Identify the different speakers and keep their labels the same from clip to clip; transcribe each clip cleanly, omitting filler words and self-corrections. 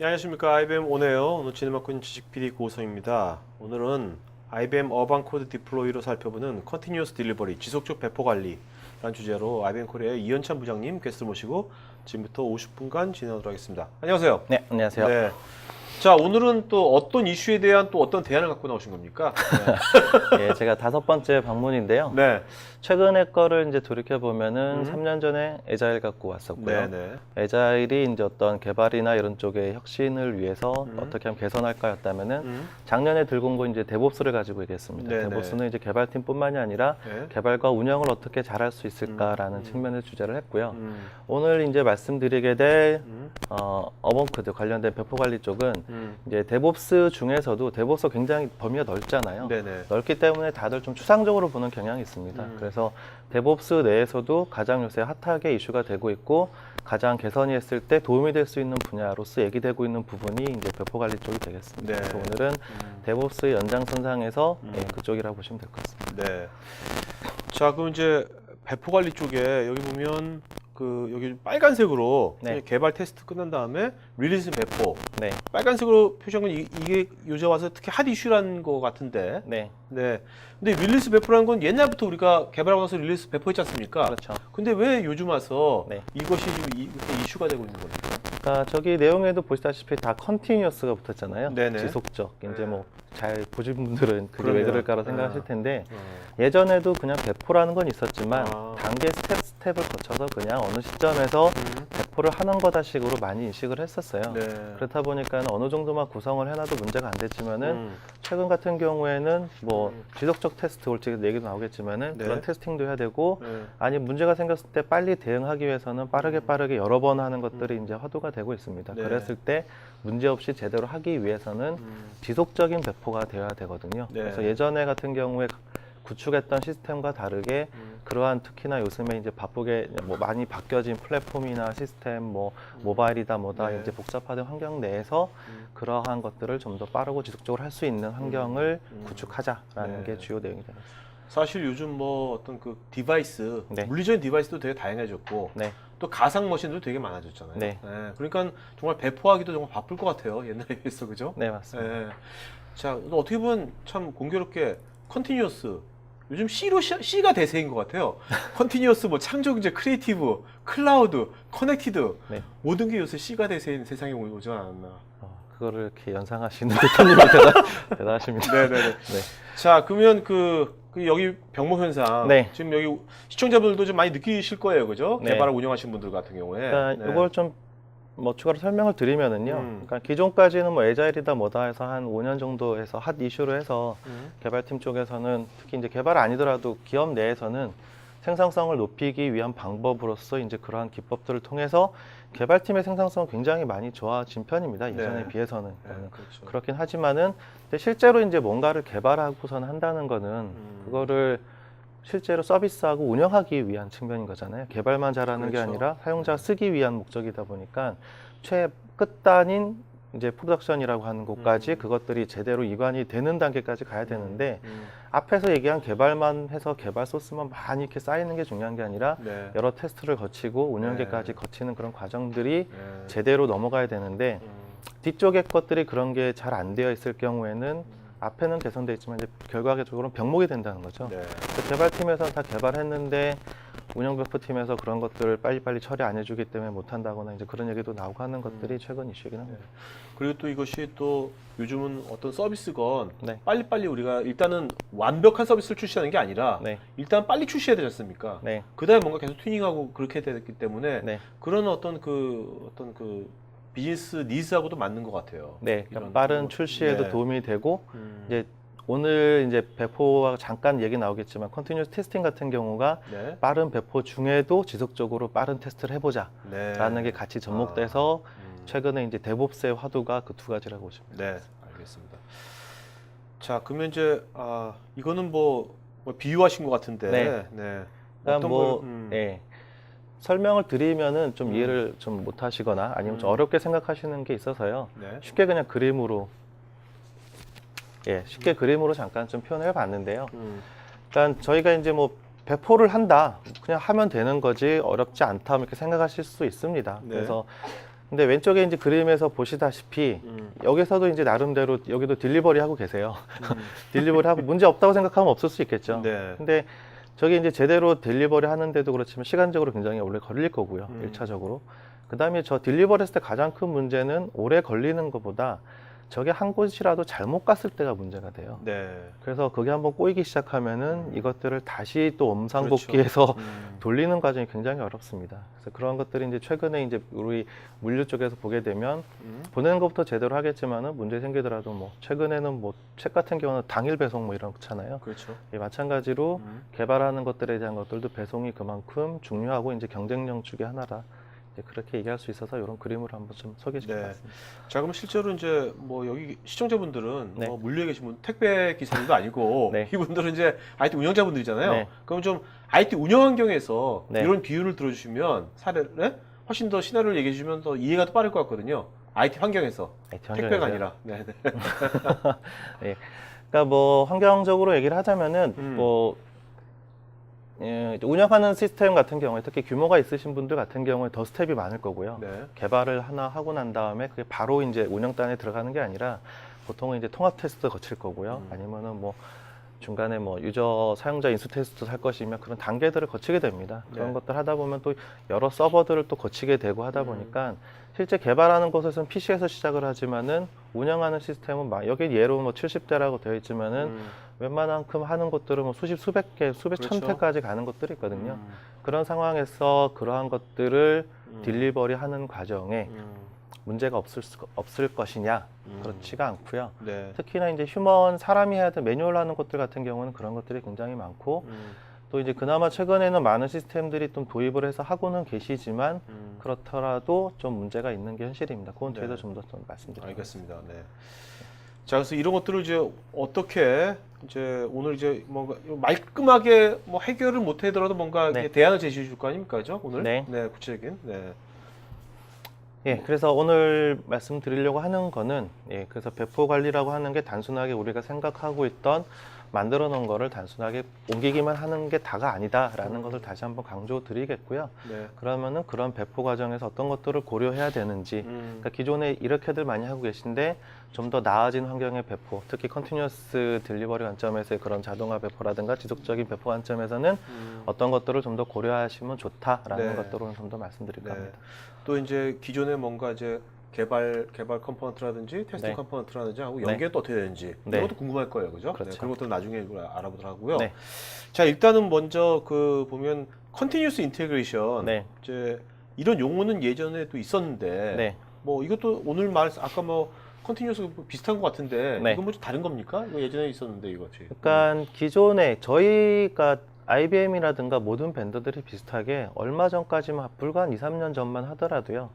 Speaker 1: 안녕하십니까. IBM 오네요. 오늘 진행 맡고 있는 지식 PD 고성입니다. 오늘은 IBM 어반 코드 디플로이로 살펴보는 컨티뉴어스 딜리버리, 지속적 배포 관리라는 주제로 IBM 코리아의 이현찬 부장님 게스트 모시고 지금부터 50분간 진행하도록 하겠습니다. 안녕하세요.
Speaker 2: 네, 안녕하세요.
Speaker 1: 네. 자, 오늘은 또 어떤 이슈에 대한 또 어떤 대안을 갖고 나오신 겁니까?
Speaker 2: 예, 제가 5번째 방문인데요.
Speaker 1: 네.
Speaker 2: 최근에 거를 이제 돌이켜 보면은 3년 전에 에자일 갖고 왔었고요.
Speaker 1: 네.
Speaker 2: 에자일이 이제 어떤 개발이나 이런 쪽의 혁신을 위해서 어떻게 하면 개선할까였다면은 작년에 들고 온 거 이제 데브옵스를 가지고 얘기했습니다.
Speaker 1: 네네.
Speaker 2: 데브옵스는 이제 개발팀뿐만이 아니라
Speaker 1: 네.
Speaker 2: 개발과 운영을 어떻게 잘할 수 있을까라는 측면의 주제를 했고요.
Speaker 1: 음.
Speaker 2: 오늘 이제 말씀드리게 될 어번코드 관련된 배포 관리 쪽은 이제 데브옵스 중에서도 데브옵스 굉장히 범위가 넓잖아요.
Speaker 1: 네네.
Speaker 2: 넓기 때문에 다들 좀 추상적으로 보는 경향이 있습니다. 그래서 데브옵스 내에서도 가장 요새 핫하게 이슈가 되고 있고 가장 개선이 했을 때 도움이 될 수 있는 분야로서 얘기되고 있는 부분이 이제 배포 관리 쪽이 되겠습니다.
Speaker 1: 네.
Speaker 2: 그래서 오늘은 데브옵스의 연장선상에서 그쪽이라고 보시면 될 것 같습니다.
Speaker 1: 네. 자, 그럼 이제 배포 관리 쪽에 여기 보면 여기 빨간색으로
Speaker 2: 네.
Speaker 1: 개발 테스트 끝난 다음에 릴리즈 배포
Speaker 2: 네,
Speaker 1: 빨간색으로 표시한 건 이게 요새 와서 특히 핫 이슈라는 거 같은데.
Speaker 2: 네,
Speaker 1: 네. 근데 릴리즈 배포라는 건 옛날부터 우리가 개발하고 나서 릴리즈 배포했지 않습니까?
Speaker 2: 그렇죠.
Speaker 1: 근데 왜 요즘 와서
Speaker 2: 네.
Speaker 1: 이것이 좀 이렇게 이슈가 되고 있는 겁니까?
Speaker 2: 그러니까 저기 내용에도 보시다시피 다 컨티뉴어스가 붙었잖아요.
Speaker 1: 네네.
Speaker 2: 지속적.
Speaker 1: 네.
Speaker 2: 이제 뭐 잘 보신 분들은 그게 왜
Speaker 1: 그러네요.
Speaker 2: 그럴까라고 생각하실 텐데
Speaker 1: 어.
Speaker 2: 예전에도 그냥 배포라는 건 있었지만
Speaker 1: 아.
Speaker 2: 단계 스텝을 거쳐서 그냥 어느 시점에서 배포를 하는 거다식으로 많이 인식을 했었어요.
Speaker 1: 네.
Speaker 2: 그렇다 보니까 어느 정도만 구성을 해놔도 문제가 안 됐지만은 최근 같은 경우에는 뭐 지속적 테스트 올지 얘기도 나오겠지만은
Speaker 1: 네.
Speaker 2: 그런 테스팅도 해야 되고
Speaker 1: 네.
Speaker 2: 아니 문제가 생겼을 때 빨리 대응하기 위해서는 빠르게 여러 번 하는 것들이 이제 화두가 되고 있습니다.
Speaker 1: 네.
Speaker 2: 그랬을 때 문제 없이 제대로 하기 위해서는 지속적인 배포가 되어야 되거든요.
Speaker 1: 네.
Speaker 2: 그래서 예전에 같은 경우에 구축했던 시스템과 다르게 그러한 특히나 요즘에 이제 바쁘게 뭐 많이 바뀌어진 플랫폼이나 시스템 뭐 모바일이다 뭐다
Speaker 1: 네.
Speaker 2: 이제 복잡화된 환경 내에서 그러한 것들을 좀 더 빠르고 지속적으로 할 수 있는 환경을 구축하자라는
Speaker 1: 네.
Speaker 2: 게 주요 내용이 되겠습니다.
Speaker 1: 사실 요즘 뭐 어떤 그 디바이스,
Speaker 2: 네.
Speaker 1: 물리적인 디바이스도 되게 다양해졌고
Speaker 2: 네.
Speaker 1: 또 가상 머신도 되게 많아졌잖아요.
Speaker 2: 네.
Speaker 1: 그러니까 정말 배포하기도 정말 바쁠 것 같아요. 옛날에 비해서 그죠?
Speaker 2: 네, 맞습니다.
Speaker 1: 예. 자, 어떻게 보면 참 공교롭게 컨티뉴어스 요즘 C가 대세인 것 같아요. 컨티뉴어스 뭐 창조 경제, 크리에이티브, 클라우드, 커넥티드
Speaker 2: 네.
Speaker 1: 모든 게 요새 C가 대세인 세상에 오지 않았나.
Speaker 2: 그거를 이렇게 연상하시는 대표님이 대단하십니다.
Speaker 1: 네네네.
Speaker 2: 네.
Speaker 1: 자, 그러면 그 여기 병목 현상
Speaker 2: 네.
Speaker 1: 지금 여기 시청자분들도 좀 많이 느끼실 거예요, 그죠?
Speaker 2: 네.
Speaker 1: 개발을 운영하시는 분들 같은 경우에.
Speaker 2: 그러니까
Speaker 1: 네.
Speaker 2: 이걸 좀 뭐 추가로 설명을 드리면은요. 그러니까 기존까지는 뭐 에자일이다 뭐다 해서 한 5년 정도에서 핫 이슈로 해서 개발팀 쪽에서는 특히 이제 개발 아니더라도 기업 내에서는 생산성을 높이기 위한 방법으로서 이제 그러한 기법들을 통해서 개발팀의 생산성은 굉장히 많이 좋아진 편입니다. 예전에
Speaker 1: 네.
Speaker 2: 비해서는.
Speaker 1: 네, 그렇죠.
Speaker 2: 그렇긴 하지만은 근데 실제로 이제 뭔가를 개발하고선 한다는 거는 그거를 실제로 서비스하고 운영하기 위한 측면인 거잖아요. 개발만 잘하는 게
Speaker 1: 그렇죠.
Speaker 2: 아니라 사용자 쓰기 위한 목적이다 보니까 끝단인 이제 프로덕션이라고 하는 곳까지 그것들이 제대로 이관이 되는 단계까지 가야 되는데 앞에서 얘기한 개발만 해서 개발 소스만 많이 이렇게 쌓이는 게 중요한 게 아니라
Speaker 1: 네.
Speaker 2: 여러 테스트를 거치고 운영계까지 거치는 그런 과정들이
Speaker 1: 네.
Speaker 2: 제대로 넘어가야 되는데 뒤쪽의 것들이 그런 게 잘 안 되어 있을 경우에는 앞에는 개선돼 있지만 이제 결과적으로는 병목이 된다는 거죠.
Speaker 1: 네.
Speaker 2: 그래서 개발팀에서 다 개발했는데 운영배포팀에서 그런 것들을 빨리빨리 처리 안 해주기 때문에 못한다거나 이제 그런 얘기도 나오고 하는 것들이 최근 이슈이긴 합니다.
Speaker 1: 그리고 또 이것이 또 요즘은 어떤 서비스건
Speaker 2: 네.
Speaker 1: 빨리빨리 우리가 일단은 완벽한 서비스를 출시하는 게 아니라
Speaker 2: 네.
Speaker 1: 일단 빨리 출시해야 되지 않습니까?
Speaker 2: 네.
Speaker 1: 그다음에 뭔가 계속 튜닝하고 그렇게 되기 때문에
Speaker 2: 네.
Speaker 1: 그런 어떤 비즈니스 니즈하고도 맞는 것 같아요.
Speaker 2: 네.
Speaker 1: 이런
Speaker 2: 그러니까 빠른
Speaker 1: 뭐,
Speaker 2: 출시에도
Speaker 1: 네.
Speaker 2: 도움이 되고 이제 오늘 이제 배포와 잠깐 얘기 나오겠지만 컨티뉴스 테스팅 같은 경우가
Speaker 1: 네.
Speaker 2: 빠른 배포 중에도 지속적으로 빠른 테스트를 해보자라는
Speaker 1: 네.
Speaker 2: 게 같이 접목돼서 최근에 이제 데브옵스의 화두가 그 두 가지라고 보시면 됩니다.
Speaker 1: 네, 알겠습니다. 자, 그러면 이제 이거는 뭐 비유하신 것 같은데,
Speaker 2: 네.
Speaker 1: 네.
Speaker 2: 그러니까 뭐
Speaker 1: 걸,
Speaker 2: 예. 설명을 드리면은 좀 이해를 좀 못하시거나 아니면 좀 어렵게 생각하시는 게 있어서요.
Speaker 1: 네.
Speaker 2: 쉽게 그냥 그림으로 쉽게 그림으로 잠깐 좀 표현을 해봤는데요. 그러니까 저희가 이제 뭐 배포를 한다, 그냥 하면 되는 거지 어렵지 않다 이렇게 생각하실 수 있습니다.
Speaker 1: 네.
Speaker 2: 그래서 근데 왼쪽에 이제 그림에서 보시다시피 여기서도 이제 나름대로 여기도 딜리버리 하고 계세요. 딜리버리 하고 문제 없다고 생각하면 없을 수 있겠죠.
Speaker 1: 네.
Speaker 2: 근데 저게 이제 제대로 딜리버리 하는데도 그렇지만 시간적으로 굉장히 오래 걸릴 거고요. 1차적으로. 그 다음에 저 딜리버리 했을 때 가장 큰 문제는 오래 걸리는 것보다 저게 한 곳이라도 잘못 갔을 때가 문제가 돼요.
Speaker 1: 네.
Speaker 2: 그래서 그게 한번 꼬이기 시작하면은 이것들을 다시 또 엄상복귀해서
Speaker 1: 그렇죠.
Speaker 2: 돌리는 과정이 굉장히 어렵습니다. 그래서 그런 것들이 이제 최근에 이제 우리 물류 쪽에서 보게 되면 보내는 것부터 제대로 하겠지만은 문제 생기더라도 뭐 최근에는 뭐 책 같은 경우는 당일 배송 뭐 이런 거 있잖아요.
Speaker 1: 그렇죠.
Speaker 2: 예, 마찬가지로 개발하는 것들에 대한 것들도 배송이 그만큼 중요하고 이제 경쟁력 중에 하나라. 이제 그렇게 얘기할 수 있어서 이런 그림으로 한번 좀 소개시켜
Speaker 1: 네.
Speaker 2: 봤습니다.
Speaker 1: 자, 그럼 실제로 이제 뭐 여기 시청자분들은
Speaker 2: 네.
Speaker 1: 뭐 물류에 계신 분 택배 기사님도 아니고
Speaker 2: 네.
Speaker 1: 이분들은 이제 IT 운영자분들이잖아요.
Speaker 2: 네.
Speaker 1: 그럼 좀 IT 운영 환경에서
Speaker 2: 네.
Speaker 1: 이런 비유를 들어주시면 사례를 훨씬 더 시나리오를 얘기해 주시면 더 이해가 더 빠를 것 같거든요. IT 환경에서
Speaker 2: IT
Speaker 1: 택배가
Speaker 2: 환경에서요?
Speaker 1: 아니라. 네. 네.
Speaker 2: 네. 그러니까 뭐 환경적으로 얘기를 하자면은 뭐 이제 운영하는 시스템 같은 경우에 특히 규모가 있으신 분들 같은 경우에 더 스텝이 많을 거고요.
Speaker 1: 네.
Speaker 2: 개발을 하나 하고 난 다음에 그게 바로 이제 운영단에 들어가는 게 아니라 보통은 이제 통합 테스트 거칠 거고요. 아니면은 뭐 중간에 뭐 유저 사용자 인수 테스트 할 것이면 그런 단계들을 거치게 됩니다. 그런
Speaker 1: 네.
Speaker 2: 것들 하다 보면 또 여러 서버들을 또 거치게 되고 하다 보니까 실제 개발하는 곳에서는 PC에서 시작을 하지만은 운영하는 시스템은 막 여기 예로 뭐 70대라고 되어 있지만은 웬만한큼 하는 것들은 뭐 수십 수백 개, 수백 천
Speaker 1: 그렇죠.
Speaker 2: 대까지 가는 것들이 있거든요. 그런 상황에서 그러한 것들을 딜리버리 하는 과정에 문제가 없을 것이냐? 그렇지가 않고요.
Speaker 1: 네.
Speaker 2: 특히나 이제 휴먼 사람이 해야 될 매뉴얼 하는 것들 같은 경우는 그런 것들이 굉장히 많고 또 이제 그나마 최근에는 많은 시스템들이 좀 도입을 해서 하고는 계시지만 그렇더라도 좀 문제가 있는 게 현실입니다. 그건 뒤에서
Speaker 1: 네.
Speaker 2: 좀 더 좀 말씀드릴게요.
Speaker 1: 알겠습니다. 네. 자, 그래서 이런 것들을 이제 어떻게 이제 오늘 이제 뭔가 말끔하게 뭐 해결을 못 하더라도 뭔가
Speaker 2: 네.
Speaker 1: 이렇게 대안을 제시해 줄 거 아닙니까? 그죠? 오늘?
Speaker 2: 네.
Speaker 1: 구체적인. 네.
Speaker 2: 예, 그래서 오늘 말씀드리려고 하는 거는 예, 그래서 배포 관리라고 하는 게 단순하게 우리가 생각하고 있던 만들어 놓은 거를 단순하게 옮기기만 하는 게 다가 아니다라는 것을 다시 한번 강조 드리겠고요.
Speaker 1: 네.
Speaker 2: 그러면은 그런 배포 과정에서 어떤 것들을 고려해야 되는지, 그러니까 기존에 이렇게들 많이 하고 계신데 좀 더 나아진 환경의 배포, 특히 컨티뉴어스 딜리버리 관점에서의 그런 자동화 배포라든가 지속적인 배포 관점에서는 어떤 것들을 좀 더 고려하시면 좋다라는
Speaker 1: 네.
Speaker 2: 것들을 좀 더 말씀드릴까
Speaker 1: 네.
Speaker 2: 합니다.
Speaker 1: 또 이제 기존에 뭔가 이제 개발 컴포넌트라든지 테스팅
Speaker 2: 네.
Speaker 1: 컴포넌트라든지 하고
Speaker 2: 네.
Speaker 1: 연계는 또 어떻게 되는지
Speaker 2: 네.
Speaker 1: 이것도 궁금할 거예요, 그죠?
Speaker 2: 그렇죠.
Speaker 1: 네, 그런 것들 나중에 알아보도록 하고요.
Speaker 2: 네.
Speaker 1: 자, 일단은 먼저 그 보면 컨티뉴스 인테그레이션
Speaker 2: 네.
Speaker 1: 이제 이런 용어는 예전에도 있었는데
Speaker 2: 네.
Speaker 1: 뭐 이것도 오늘 아까 뭐 컨티뉴스 비슷한 것 같은데
Speaker 2: 네.
Speaker 1: 이건 뭐 좀 다른 겁니까? 이거 예전에 있었는데 이것이.
Speaker 2: 그러니까 기존에 저희가 IBM이라든가 모든 밴드들이 비슷하게 얼마 전까지만 불과 한 2, 3년 전만 하더라도요.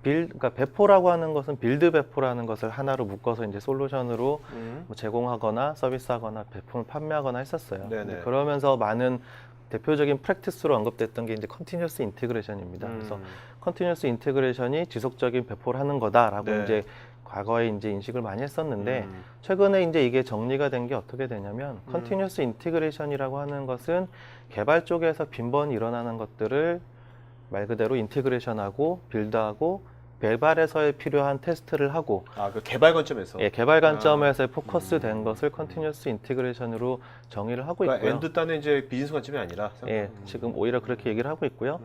Speaker 2: 그러니까 배포라고 하는 것은 빌드 배포라는 것을 하나로 묶어서 이제 솔루션으로 뭐 제공하거나 서비스하거나 배포를 판매하거나 했었어요.
Speaker 1: 네네.
Speaker 2: 근데 그러면서 많은 대표적인 프랙티스로 언급됐던 게 이제 컨티뉴어스 인테그레이션입니다. 그래서 컨티뉴어스 인테그레이션이 지속적인 배포를 하는 거다라고
Speaker 1: 네.
Speaker 2: 이제 과거에 이제 인식을 많이 했었는데 최근에 이제 이게 정리가 된 게 어떻게 되냐면 컨티뉴어스 인테그레이션이라고 하는 것은 개발 쪽에서 빈번히 일어나는 것들을 말 그대로 인테그레이션하고 빌드하고 개발에서의 필요한 테스트를 하고
Speaker 1: 그 개발 관점에서.
Speaker 2: 예, 개발 관점에서 포커스된 것을 컨티뉴어스 인테그레이션으로 정의를 하고
Speaker 1: 그러니까
Speaker 2: 있고요.
Speaker 1: 엔드 딴의 이제 비즈니스 관점이 아니라.
Speaker 2: 예, 지금 오히려 그렇게 얘기를 하고 있고요.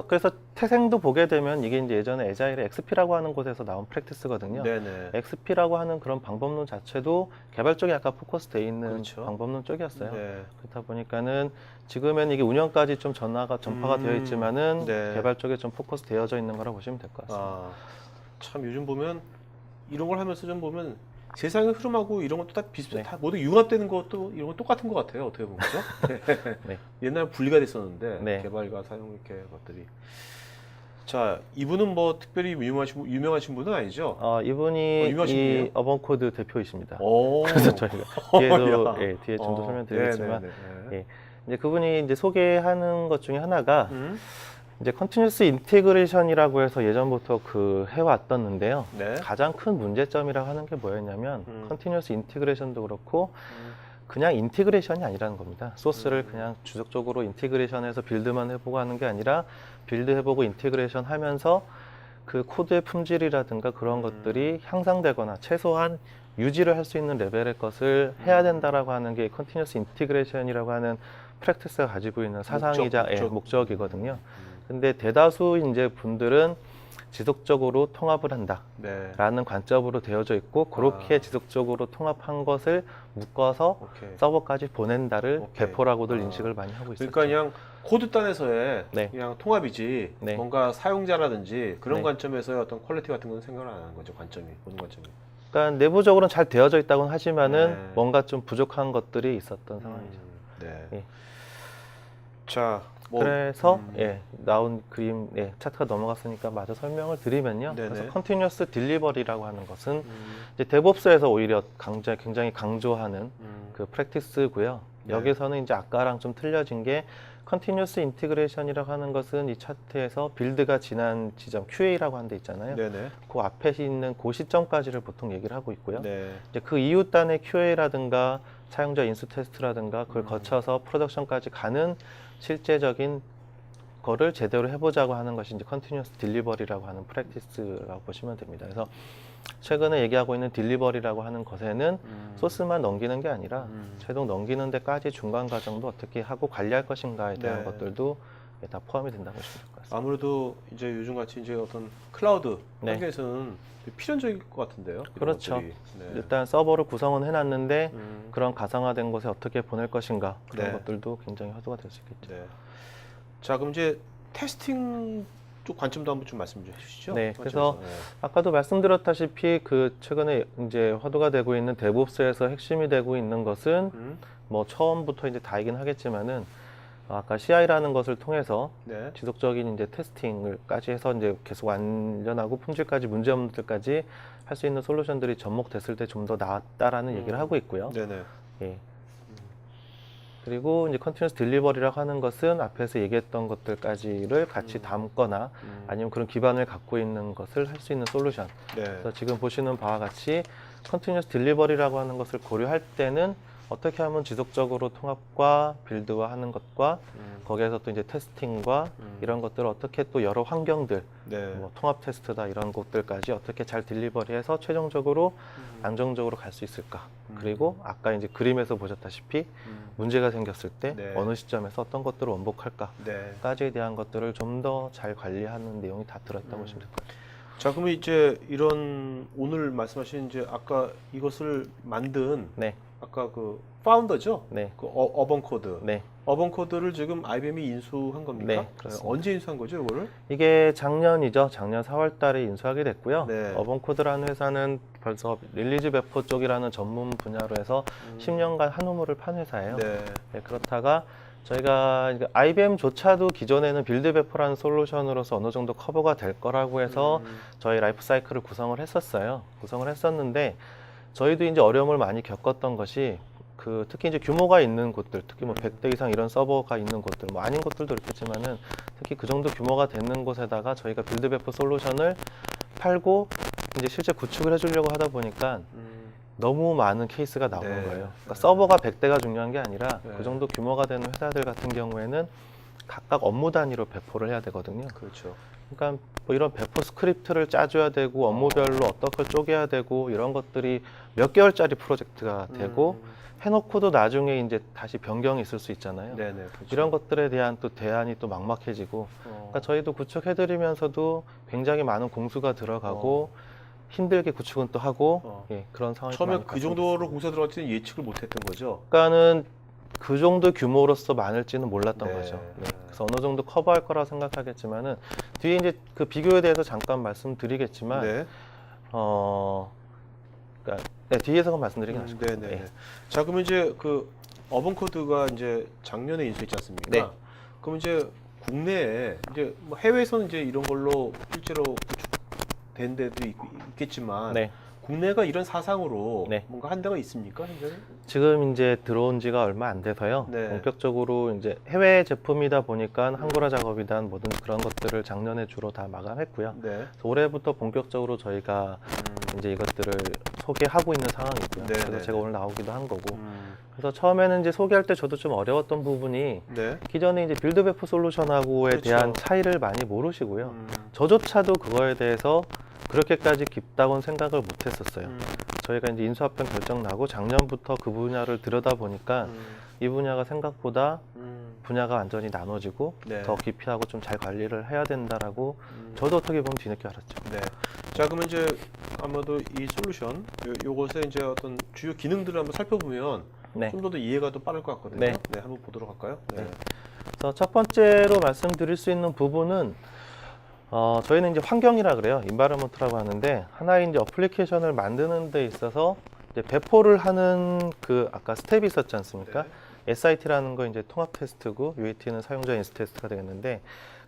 Speaker 2: 그래서 태생도 보게 되면 이게 이제 예전에 에자일의 XP라고 하는 곳에서 나온 프랙티스거든요.
Speaker 1: 네네.
Speaker 2: XP라고 하는 그런 방법론 자체도 개발 쪽에 약간 포커스되어 있는
Speaker 1: 그렇죠.
Speaker 2: 방법론 쪽이었어요.
Speaker 1: 네.
Speaker 2: 그렇다 보니까는 지금은 이게 운영까지 좀 전파가 되어 있지만은
Speaker 1: 네.
Speaker 2: 개발 쪽에 좀 포커스 되어져 있는 거라고 보시면 될 것 같습니다.
Speaker 1: 참 요즘 보면 이런 걸 하면서 좀 보면 세상의 흐름하고 이런 것도 다 비슷해.
Speaker 2: 네.
Speaker 1: 다 모두 융합되는 것도 이런 건 똑같은 것 같아요. 어떻게 보면 그죠?
Speaker 2: 네.
Speaker 1: 옛날 분리가 됐었는데
Speaker 2: 네.
Speaker 1: 개발과 사용 이렇게 것들이. 자, 이분은 뭐 특별히 유명하신 분은 아니죠?
Speaker 2: 이분이
Speaker 1: 유명하신 분이에요?
Speaker 2: 이 어번코드 대표이십니다.
Speaker 1: 오.
Speaker 2: 그래서 저희가 뒤에도
Speaker 1: 야.
Speaker 2: 예, 뒤에 좀 더 설명드리겠지만
Speaker 1: 네네네.
Speaker 2: 예, 이제 그분이 이제 소개하는 것 중에 하나가
Speaker 1: 음?
Speaker 2: 이제 컨티뉴스 인테그레이션이라고 해서 예전부터 해왔었는데요.
Speaker 1: 네.
Speaker 2: 가장 큰 문제점이라고 하는 게 뭐였냐면 컨티뉴스 인테그레이션도 그렇고 그냥 인테그레이션이 아니라는 겁니다. 소스를 그냥 주적적으로 인테그레이션해서 빌드만 해보고 하는 게 아니라 빌드 해보고 인테그레이션 하면서 그 코드의 품질이라든가 그런 것들이 향상되거나 최소한 유지를 할 수 있는 레벨의 것을 해야 된다라고 하는 게 컨티뉴어스 인티그레이션이라고 하는 프랙티스가 가지고 있는 사상이자 목적이거든요. 근데 대다수 이제 분들은 지속적으로 통합을 한다라는 관점으로 되어져 있고 그렇게 지속적으로 통합한 것을 묶어서 서버까지 보낸다를 배포라고들 인식을 많이 하고 있어요.
Speaker 1: 그러니까 그냥 코드단에서의
Speaker 2: 네.
Speaker 1: 그냥 통합이지
Speaker 2: 네.
Speaker 1: 뭔가 사용자라든지 그런
Speaker 2: 네.
Speaker 1: 관점에서의 어떤 퀄리티 같은 건 생각을 안 하는 거죠. 관점이 보는 관점이.
Speaker 2: 그러니까 내부적으로는 잘 되어져 있다고는 하지만은
Speaker 1: 네.
Speaker 2: 뭔가 좀 부족한 것들이 있었던 상황이죠.
Speaker 1: 네.
Speaker 2: 예.
Speaker 1: 자,
Speaker 2: 그래서 나온 그림 차트가 넘어갔으니까 마저 설명을 드리면요.
Speaker 1: 네네.
Speaker 2: 그래서 컨티뉴어스 딜리버리라고 하는 것은 이제 데브옵스에서 오히려 굉장히 강조하는 그 프랙티스고요.
Speaker 1: 네.
Speaker 2: 여기서는 이제 아까랑 좀 틀려진 게 컨티뉴어스 인티그레이션이라고 하는 것은 이 차트에서 빌드가 지난 지점 QA라고 하는 데 있잖아요.
Speaker 1: 네네.
Speaker 2: 그 앞에 있는 그 시점까지를 보통 얘기를 하고 있고요.
Speaker 1: 네.
Speaker 2: 이제 그 이후 단의 QA라든가 사용자 인수 테스트라든가 그걸 거쳐서 프로덕션까지 가는 실제적인 거를 제대로 해보자고 하는 것이 이제 컨티뉴어스 딜리버리라고 하는 프랙티스라고 보시면 됩니다. 그래서 최근에 얘기하고 있는 딜리버리라고 하는 것에는 소스만 넘기는 게 아니라 최종 넘기는 데까지 중간 과정도 어떻게 하고 관리할 것인가에 대한
Speaker 1: 네.
Speaker 2: 것들도 다 포함이 된다고 보시면 될 것 같습니다.
Speaker 1: 아무래도 이제 요즘 같이 이제 어떤 클라우드
Speaker 2: 네.
Speaker 1: 환경에서는 필연적일 것 같은데요. 이런
Speaker 2: 그렇죠.
Speaker 1: 것들이. 네.
Speaker 2: 일단 서버를 구성은 해놨는데
Speaker 1: 음,
Speaker 2: 그런 가상화된 곳에 어떻게 보낼 것인가 그런
Speaker 1: 네.
Speaker 2: 것들도 굉장히 화두가 될 수 있겠죠.
Speaker 1: 네. 자, 그럼 이제 테스팅 쪽 관점도 한번 좀 말씀 좀 해주시죠.
Speaker 2: 네,
Speaker 1: 그
Speaker 2: 그래서
Speaker 1: 관점에서.
Speaker 2: 아까도 말씀드렸다시피 그 최근에 이제 화두가 되고 있는 데브옵스에서 핵심이 되고 있는 것은 뭐 처음부터 이제 다이긴 하겠지만은 아까 CI라는 것을 통해서
Speaker 1: 네.
Speaker 2: 지속적인 이제 테스팅을까지 해서 이제 계속 완전하고 품질까지 문제 없는 것들까지 할 수 있는 솔루션들이 접목됐을 때 좀 더 나았다라는 얘기를 하고 있고요.
Speaker 1: 네네.
Speaker 2: 예. 그리고 이제 컨티뉴어스 딜리버리라고 하는 것은 앞에서 얘기했던 것들까지를 같이 담거나 아니면 그런 기반을 갖고 있는 것을 할 수 있는 솔루션.
Speaker 1: 네.
Speaker 2: 그래서 지금 보시는 바와 같이 컨티뉴어스 딜리버리라고 하는 것을 고려할 때는 어떻게 하면 지속적으로 통합과 빌드와 하는 것과 거기에서 또 이제 테스팅과 이런 것들을 어떻게 또 여러 환경들
Speaker 1: 네.
Speaker 2: 뭐 통합 테스트다 이런 것들까지 어떻게 잘 딜리버리해서 최종적으로 안정적으로 갈 수 있을까. 그리고 아까 이제 그림에서 보셨다시피 문제가 생겼을 때
Speaker 1: 네.
Speaker 2: 어느 시점에서 어떤 것들을 원복할까까지에
Speaker 1: 네.
Speaker 2: 대한 것들을 좀 더 잘 관리하는 내용이 다 들어있다고 보시면 될 것 같아요.
Speaker 1: 자, 그러면 이제 이런 오늘 말씀하신 이제 아까 이것을 만든
Speaker 2: 네,
Speaker 1: 아까 그 파운더죠?
Speaker 2: 네,
Speaker 1: 그 어번 코드.
Speaker 2: 네.
Speaker 1: 어번 코드를 지금 IBM이 인수한 겁니까?
Speaker 2: 네, 그렇습니다.
Speaker 1: 언제 인수한 거죠, 이거를?
Speaker 2: 이게 작년이죠. 작년 4월 달에 인수하게 됐고요.
Speaker 1: 네.
Speaker 2: 어번코드라는 회사는 벌써 릴리즈 배포 쪽이라는 전문 분야로 해서 10년간 한 우물을 판 회사예요.
Speaker 1: 네.
Speaker 2: 네, 그렇다가 저희가 IBM조차도 기존에는 빌드 배포라는 솔루션으로서 어느 정도 커버가 될 거라고 해서 저희 라이프 사이클을 구성을 했었어요. 구성을 했었는데 저희도 이제 어려움을 많이 겪었던 것이 특히 이제 규모가 있는 곳들, 특히 뭐 100대 이상 이런 서버가 있는 곳들, 뭐 아닌 곳들도 있겠지만은 특히 그 정도 규모가 되는 곳에다가 저희가 빌드 배포 솔루션을 팔고 이제 실제 구축을 해주려고 하다 보니까 너무 많은 케이스가 나오는
Speaker 1: 네.
Speaker 2: 거예요. 그러니까 서버가 100대가 중요한 게 아니라
Speaker 1: 네.
Speaker 2: 그 정도 규모가 되는 회사들 같은 경우에는 각각 업무 단위로 배포를 해야 되거든요.
Speaker 1: 그렇죠.
Speaker 2: 그러니까 뭐 이런 배포 스크립트를 짜줘야 되고 업무별로 어떤 걸 쪼개야 되고 이런 것들이 몇 개월짜리 프로젝트가 되고 해놓고도 나중에 이제 다시 변경이 있을 수 있잖아요.
Speaker 1: 네네. 그렇죠.
Speaker 2: 이런 것들에 대한 또 대안이 또 막막해지고 그러니까 저희도 구축해드리면서도 굉장히 많은 공수가 들어가고 힘들게 구축은 또 하고 그런 상황이
Speaker 1: 처음에
Speaker 2: 많이
Speaker 1: 그
Speaker 2: 발생됐습니다.
Speaker 1: 정도로 공사 들어갈 때는 예측을 못했던 거죠.
Speaker 2: 그러니까는 그 정도 규모로서 많을지는 몰랐던
Speaker 1: 네.
Speaker 2: 거죠. 네. 그래서 어느 정도 커버할 거라 생각하겠지만은 뒤에 이제 그 비교에 대해서 잠깐 말씀드리겠지만
Speaker 1: 네.
Speaker 2: 그러니까 네, 뒤에서 말씀드리긴 하실 거예요.
Speaker 1: 네네. 자, 그러면 이제 그 어번 코드가 이제 작년에 인수했지 않습니까?
Speaker 2: 네.
Speaker 1: 그럼 이제 국내에 이제 뭐 해외에서는 이제 이런 걸로 실제로 구축된 데도 있겠지만
Speaker 2: 네.
Speaker 1: 국내가 이런 사상으로
Speaker 2: 네.
Speaker 1: 뭔가 한 데가 있습니까? 현재?
Speaker 2: 지금 이제 들어온 지가 얼마 안 돼서요.
Speaker 1: 네.
Speaker 2: 본격적으로 이제 해외 제품이다 보니까 한글화 작업이든 뭐든 그런 것들을 작년에 주로 다 마감했고요.
Speaker 1: 네.
Speaker 2: 그래서 올해부터 본격적으로 저희가 이제 이것들을 소개하고 있는 상황이고요.
Speaker 1: 네,
Speaker 2: 그래서
Speaker 1: 네,
Speaker 2: 제가
Speaker 1: 네.
Speaker 2: 오늘 나오기도 한 거고. 그래서 처음에는 이제 소개할 때 저도 좀 어려웠던 부분이
Speaker 1: 네.
Speaker 2: 기존에 이제 빌드 배포 솔루션하고에
Speaker 1: 그렇죠.
Speaker 2: 대한 차이를 많이 모르시고요. 저조차도 그거에 대해서 그렇게까지 깊다고는 생각을 못 했었어요. 저희가 이제 인수합병 결정 나고 작년부터 그 분야를 들여다 보니까 이 분야가 생각보다 분야가 완전히 나눠지고
Speaker 1: 네.
Speaker 2: 더 깊이 하고 좀 잘 관리를 해야 된다라고 저도 어떻게 보면 뒤늦게 알았죠.
Speaker 1: 네. 자, 그러면 이제 아마도 이 솔루션 요것의 이제 어떤 주요 기능들을 한번 살펴보면
Speaker 2: 네.
Speaker 1: 좀 더 이해가 더 빠를 것 같거든요.
Speaker 2: 네.
Speaker 1: 네, 한번 보도록 할까요? 네.
Speaker 2: 네. 그래서 첫 번째로 말씀드릴 수 있는 부분은 저희는 이제 환경이라 그래요. 인바이러먼트라고 하는데 하나의 이제 어플리케이션을 만드는 데 있어서 이제 배포를 하는 그 아까 스텝이 있었지 않습니까?
Speaker 1: 네.
Speaker 2: SIT라는 거 이제 통합 테스트고 UAT는 사용자 인수 테스트가 되겠는데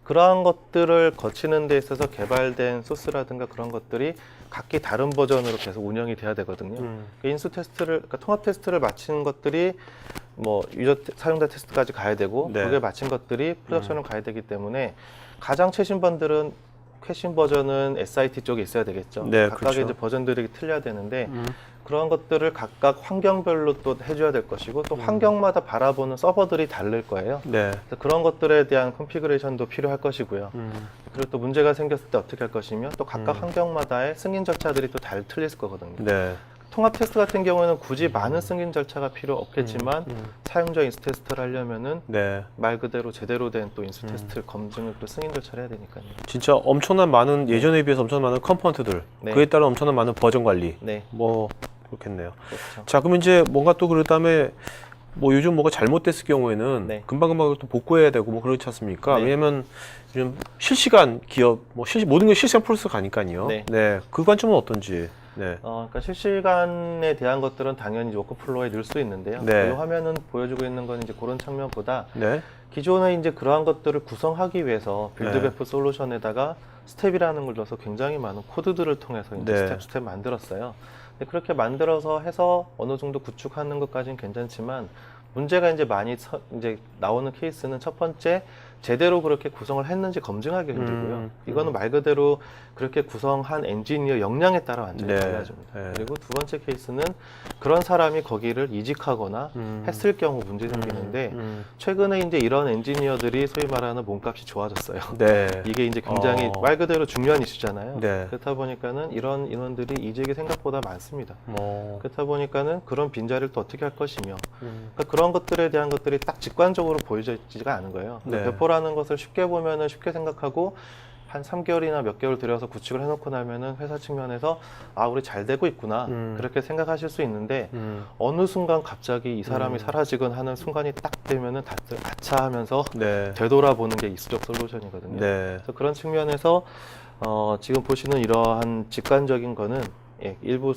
Speaker 2: 그러한 것들을 거치는 데 있어서 개발된 소스라든가 그런 것들이 각기 다른 버전으로 계속 운영이 돼야 되거든요. 그 인수 테스트를, 그러니까 통합 테스트를 마친 것들이 뭐 사용자 테스트까지 가야 되고
Speaker 1: 네.
Speaker 2: 그게 마친 것들이 프로덕션을 가야 되기 때문에 가장 최신 버전은 SIT 쪽에 있어야 되겠죠.
Speaker 1: 네,
Speaker 2: 각각의
Speaker 1: 그렇죠.
Speaker 2: 이제 버전들이 틀려야 되는데 그런 것들을 각각 환경별로 또 해줘야 될 것이고 또 환경마다 바라보는 서버들이 다를 거예요.
Speaker 1: 네.
Speaker 2: 그래서 그런 것들에 대한 컨피그레이션도 필요할 것이고요. 그리고 또 문제가 생겼을 때 어떻게 할 것이며 또 각각 환경마다의 승인 절차들이 또 틀릴 거거든요.
Speaker 1: 네.
Speaker 2: 통합 테스트 같은 경우에는 굳이 많은 승인 절차가 필요 없겠지만 사용자 인수 테스트를 하려면은
Speaker 1: 네.
Speaker 2: 말 그대로 제대로 된 또 인수 테스트 검증을 또 승인 절차를 해야 되니까요.
Speaker 1: 진짜 엄청난 많은 예전에 비해서 엄청난 많은 컴포넌트들,
Speaker 2: 네.
Speaker 1: 그에 따른 엄청난 많은 버전 관리,
Speaker 2: 네,
Speaker 1: 뭐 그렇겠네요.
Speaker 2: 그렇죠.
Speaker 1: 자, 그러면 이제 뭔가 또 그다음에 뭐 요즘 뭐가 잘못됐을 경우에는
Speaker 2: 네.
Speaker 1: 금방금방 또 복구해야 되고 뭐 그렇지 않습니까?
Speaker 2: 네.
Speaker 1: 왜냐면 요즘 실시간 기업 뭐 모든 게 실시간 프로세스 가니까요.
Speaker 2: 네.
Speaker 1: 네. 그 관점은 어떤지. 네.
Speaker 2: 그러니까 실시간에 대한 것들은 당연히 워크플로우에 넣을 수 있는데요.
Speaker 1: 네.
Speaker 2: 이 화면은 보여주고 있는 건 이제 그런 측면보다
Speaker 1: 네.
Speaker 2: 기존에 이제 그러한 것들을 구성하기 위해서 빌드
Speaker 1: 네.
Speaker 2: 배포 솔루션에다가 스텝이라는 걸 넣어서 굉장히 많은 코드들을 통해서 이제
Speaker 1: 네.
Speaker 2: 스텝 만들었어요. 근데 그렇게 만들어서 해서 어느 정도 구축하는 것까지는 괜찮지만 문제가 이제 많이 이제 나오는 케이스는 첫 번째 제대로 그렇게 구성을 했는지 검증하기 힘들고요. 이거는 말 그대로 그렇게 구성한 엔지니어 역량에 따라 완전히
Speaker 1: 네.
Speaker 2: 달라집니다.
Speaker 1: 네.
Speaker 2: 그리고 두 번째 케이스는 그런 사람이 거기를 이직하거나 했을 경우 문제 생기는데 최근에 이제 이런 엔지니어들이 소위 말하는 몸값이 좋아졌어요.
Speaker 1: 네.
Speaker 2: 이게 이제 굉장히 말 그대로 중요한 이슈잖아요.
Speaker 1: 네.
Speaker 2: 그렇다 보니까는 이런 인원들이 이직이 생각보다 많습니다.
Speaker 1: 뭐
Speaker 2: 그렇다 보니까는 그런 빈자리를 또 어떻게 할 것이며 그러니까 그런 것들에 대한 것들이 딱 직관적으로 보여지지가 않은 거예요.
Speaker 1: 네.
Speaker 2: 배포라는 것을 쉽게 보면은 쉽게 생각하고 한 3개월이나 몇 개월 들여서 구축을 해놓고 나면은 회사 측면에서 아 우리 잘 되고 있구나 그렇게 생각하실 수 있는데 어느 순간 갑자기 이 사람이 사라지건 하는 순간이 딱 되면은 다들 아차하면서
Speaker 1: 네.
Speaker 2: 되돌아보는 게 이수적 솔루션이거든요.
Speaker 1: 네.
Speaker 2: 그래서 그런 측면에서 지금 보시는 이러한 직관적인 거는 일부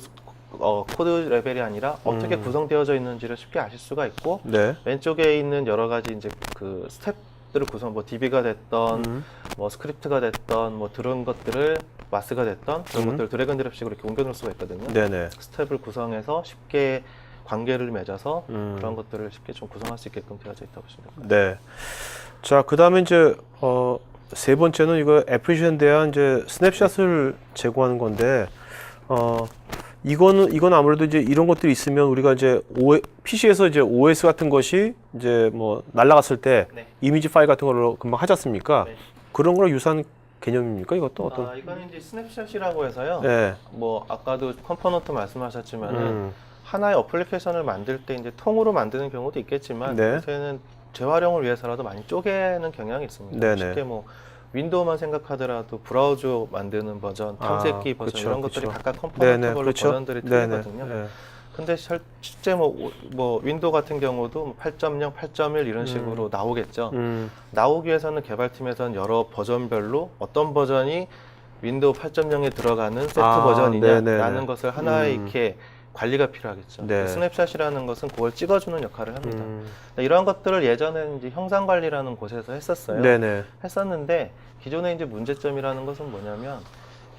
Speaker 2: 코드 레벨이 아니라 어떻게 구성되어져 있는지를 쉽게 아실 수가 있고
Speaker 1: 네.
Speaker 2: 왼쪽에 있는 여러 가지 이제 그 스텝들을 구성 뭐 DB가 됐던 뭐 스크립트가 됐던 뭐 그런 것들을 마스가 됐던 그런 것들을 드래그 앤 드롭식으로 이렇게 옮겨놓을 수가 있거든요.
Speaker 1: 네네.
Speaker 2: 스텝을 구성해서 쉽게 관계를 맺어서 그런 것들을 쉽게 좀 구성할 수 있게끔 되어져 있다고 보시면 됩니다.
Speaker 1: 네. 자, 그다음에 이제 세 번째는 이거 애플리케이션에 대한 이제 스냅샷을 제공하는 건데 이건 아무래도 이제 이런 것들이 있으면 우리가 이제 PC에서 이제 OS 같은 것이 이제 뭐 날아갔을 때
Speaker 2: 네.
Speaker 1: 이미지 파일 같은 걸로 금방 하지 않습니까?
Speaker 2: 네.
Speaker 1: 그런 거랑 유사한 개념입니까? 이것도 어떤?
Speaker 2: 이건 이제 스냅샷이라고 해서요.
Speaker 1: 네.
Speaker 2: 뭐 아까도 컴포넌트 말씀하셨지만은 하나의 어플리케이션을 만들 때 이제 통으로 만드는 경우도 있겠지만
Speaker 1: 네.
Speaker 2: 요새는 재활용을 위해서라도 많이 쪼개는 경향이 있습니다.
Speaker 1: 네네.
Speaker 2: 쉽게 뭐 윈도우만 생각하더라도 브라우저 만드는 버전, 탐색기 버전
Speaker 1: 그쵸,
Speaker 2: 이런 것들이
Speaker 1: 그쵸.
Speaker 2: 각각 컴포넌트별로
Speaker 1: 그렇죠.
Speaker 2: 버전들이 틀리거든요.
Speaker 1: 네.
Speaker 2: 근데 실제 뭐 윈도우 같은 경우도 8.0, 8.1 이런 식으로 나오겠죠. 나오기 위해서는 개발팀에서는 여러 버전별로 어떤 버전이 윈도우 8.0에 들어가는 세트 버전이냐라는
Speaker 1: 네네네.
Speaker 2: 것을 하나의 이렇게 관리가 필요하겠죠.
Speaker 1: 네.
Speaker 2: 스냅샷이라는 것은 그걸 찍어주는 역할을 합니다. 이러한 것들을 예전에는 이제 형상 관리라는 곳에서 했었어요.
Speaker 1: 네네.
Speaker 2: 했었는데 기존에 이제 문제점이라는 것은 뭐냐면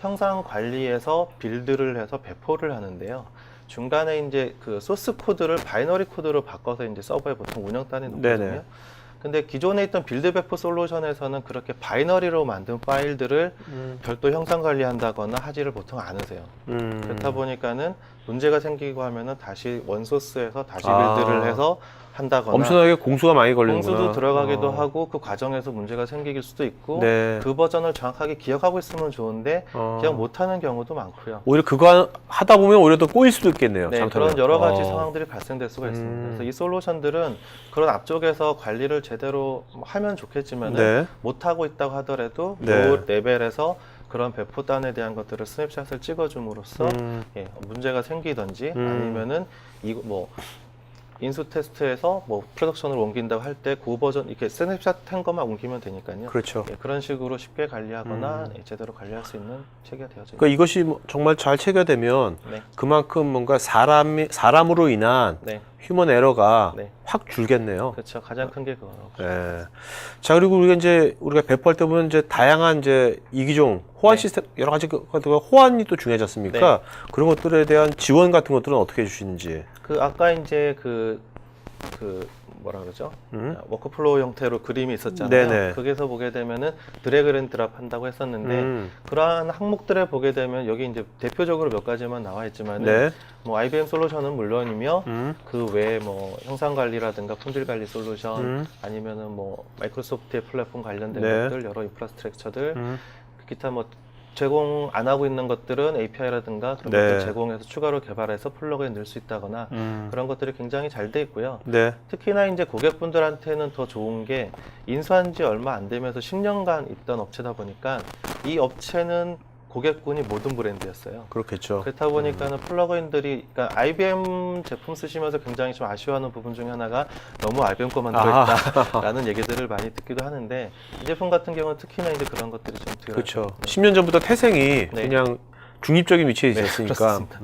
Speaker 2: 형상 관리에서 빌드를 해서 배포를 하는데요. 중간에 이제 그 소스 코드를 바이너리 코드로 바꿔서 이제 서버에 보통 운영단에 놓거든요.
Speaker 1: 네네.
Speaker 2: 근데 기존에 있던 빌드 배포 솔루션에서는 그렇게 바이너리로 만든 파일들을 별도 형상 관리한다거나 하지를 보통 않으세요. 그렇다 보니까는 문제가 생기고 하면은 다시 원소스에서 다시 빌드를 해서 한다거나
Speaker 1: 엄청나게 공수가 많이 걸리는구나.
Speaker 2: 공수도 들어가기도 하고 그 과정에서 문제가 생길 수도 있고
Speaker 1: 네.
Speaker 2: 그 버전을 정확하게 기억하고 있으면 좋은데 기억 못하는 경우도 많고요.
Speaker 1: 오히려 그거 하다 보면 오히려 더 꼬일 수도 있겠네요.
Speaker 2: 네,
Speaker 1: 잘못하면.
Speaker 2: 그런 여러 가지 상황들이 발생될 수가 있습니다. 그래서 이 솔루션들은 그런 앞쪽에서 관리를 제대로 하면 좋겠지만
Speaker 1: 네.
Speaker 2: 못하고 있다고 하더라도
Speaker 1: 네.
Speaker 2: 그 레벨에서 그런 배포단에 대한 것들을 스냅샷을 찍어줌으로써 예, 문제가 생기든지 아니면은 이거 뭐 인수 테스트에서 뭐 프로덕션으로 옮긴다고 할 때 그 버전 이렇게 스냅샷 한 것만 옮기면 되니까요.
Speaker 1: 그렇죠.
Speaker 2: 예, 그런 식으로 쉽게 관리하거나 예, 제대로 관리할 수 있는 체계가 되어져 있습니다.
Speaker 1: 그러니까 이것이 뭐 정말 잘 체계되면
Speaker 2: 네.
Speaker 1: 그만큼 뭔가 사람으로 인한
Speaker 2: 네.
Speaker 1: 휴먼 에러가
Speaker 2: 네.
Speaker 1: 확 줄겠네요.
Speaker 2: 그렇죠. 가장 큰 게 그거라고.
Speaker 1: 예. 자, 그리고 우리가 배포할 때 보면 이제 다양한 이제 이기종 호환
Speaker 2: 네.
Speaker 1: 시스템 여러 가지 호환이 또 중요하지 않습니까? 그런 것들에 대한 지원 같은 것들은 어떻게 해주시는지.
Speaker 2: 그 아까 이제 그 뭐라 그러죠? 워크플로우 형태로 그림이 있었잖아요.
Speaker 1: 네네.
Speaker 2: 거기서 보게 되면은 드래그 앤 드랍 한다고 했었는데 그러한 항목들을 보게 되면 여기 이제 대표적으로 몇 가지만 나와 있지만은
Speaker 1: 네.
Speaker 2: 뭐 IBM 솔루션은 물론이며 그 외에 뭐 형상 관리라든가 품질 관리 솔루션 아니면은 뭐 마이크로소프트의 플랫폼 관련된
Speaker 1: 네.
Speaker 2: 것들 여러 인프라스트럭처들 기타 뭐 제공 안 하고 있는 것들은 API라든가 그런
Speaker 1: 네.
Speaker 2: 것들 제공해서 추가로 개발해서 플러그인 넣을 수 있다거나 그런 것들이 굉장히 잘 돼 있고요.
Speaker 1: 네.
Speaker 2: 특히나 이제 고객분들한테는 더 좋은 게 인수한 지 얼마 안 되면서 10년간 있던 업체다 보니까 이 업체는 고객군이 모든 브랜드였어요.
Speaker 1: 그렇겠죠.
Speaker 2: 그렇다 보니까는 플러그인들이, 그러니까 IBM 제품 쓰시면서 굉장히 좀 아쉬워하는 부분 중에 하나가 너무 IBM 거만 들어있다라는 얘기들을 많이 듣기도 하는데 이 제품 같은 경우는 특히나 이제 그런 것들이 좀 덜.
Speaker 1: 그렇죠. 10년 전부터 태생이
Speaker 2: 네.
Speaker 1: 그냥 중립적인 위치에
Speaker 2: 네,
Speaker 1: 있었으니까.
Speaker 2: 그렇습니다.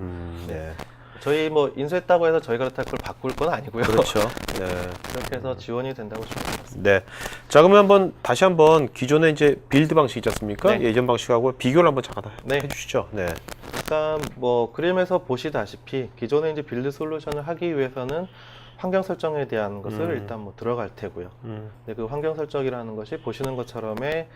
Speaker 1: 네.
Speaker 2: 저희 뭐 인수했다고 해서 저희가 그렇다고 그걸 바꿀 건 아니고요.
Speaker 1: 그렇죠. 네.
Speaker 2: 그렇게 해서 지원이 된다고 보시면 됩니다.
Speaker 1: 네. 자, 그러면 다시 한번 기존의 이제 빌드 방식 있지 않습니까?
Speaker 2: 네.
Speaker 1: 예전 방식하고 비교를 한번 잠깐
Speaker 2: 네.
Speaker 1: 해주시죠. 네.
Speaker 2: 일단 뭐 그림에서 보시다시피 기존에 이제 빌드 솔루션을 하기 위해서는 환경 설정에 대한 것을 일단 뭐 들어갈 테고요. 근데 그 환경 설정이라는 것이 보시는 것처럼의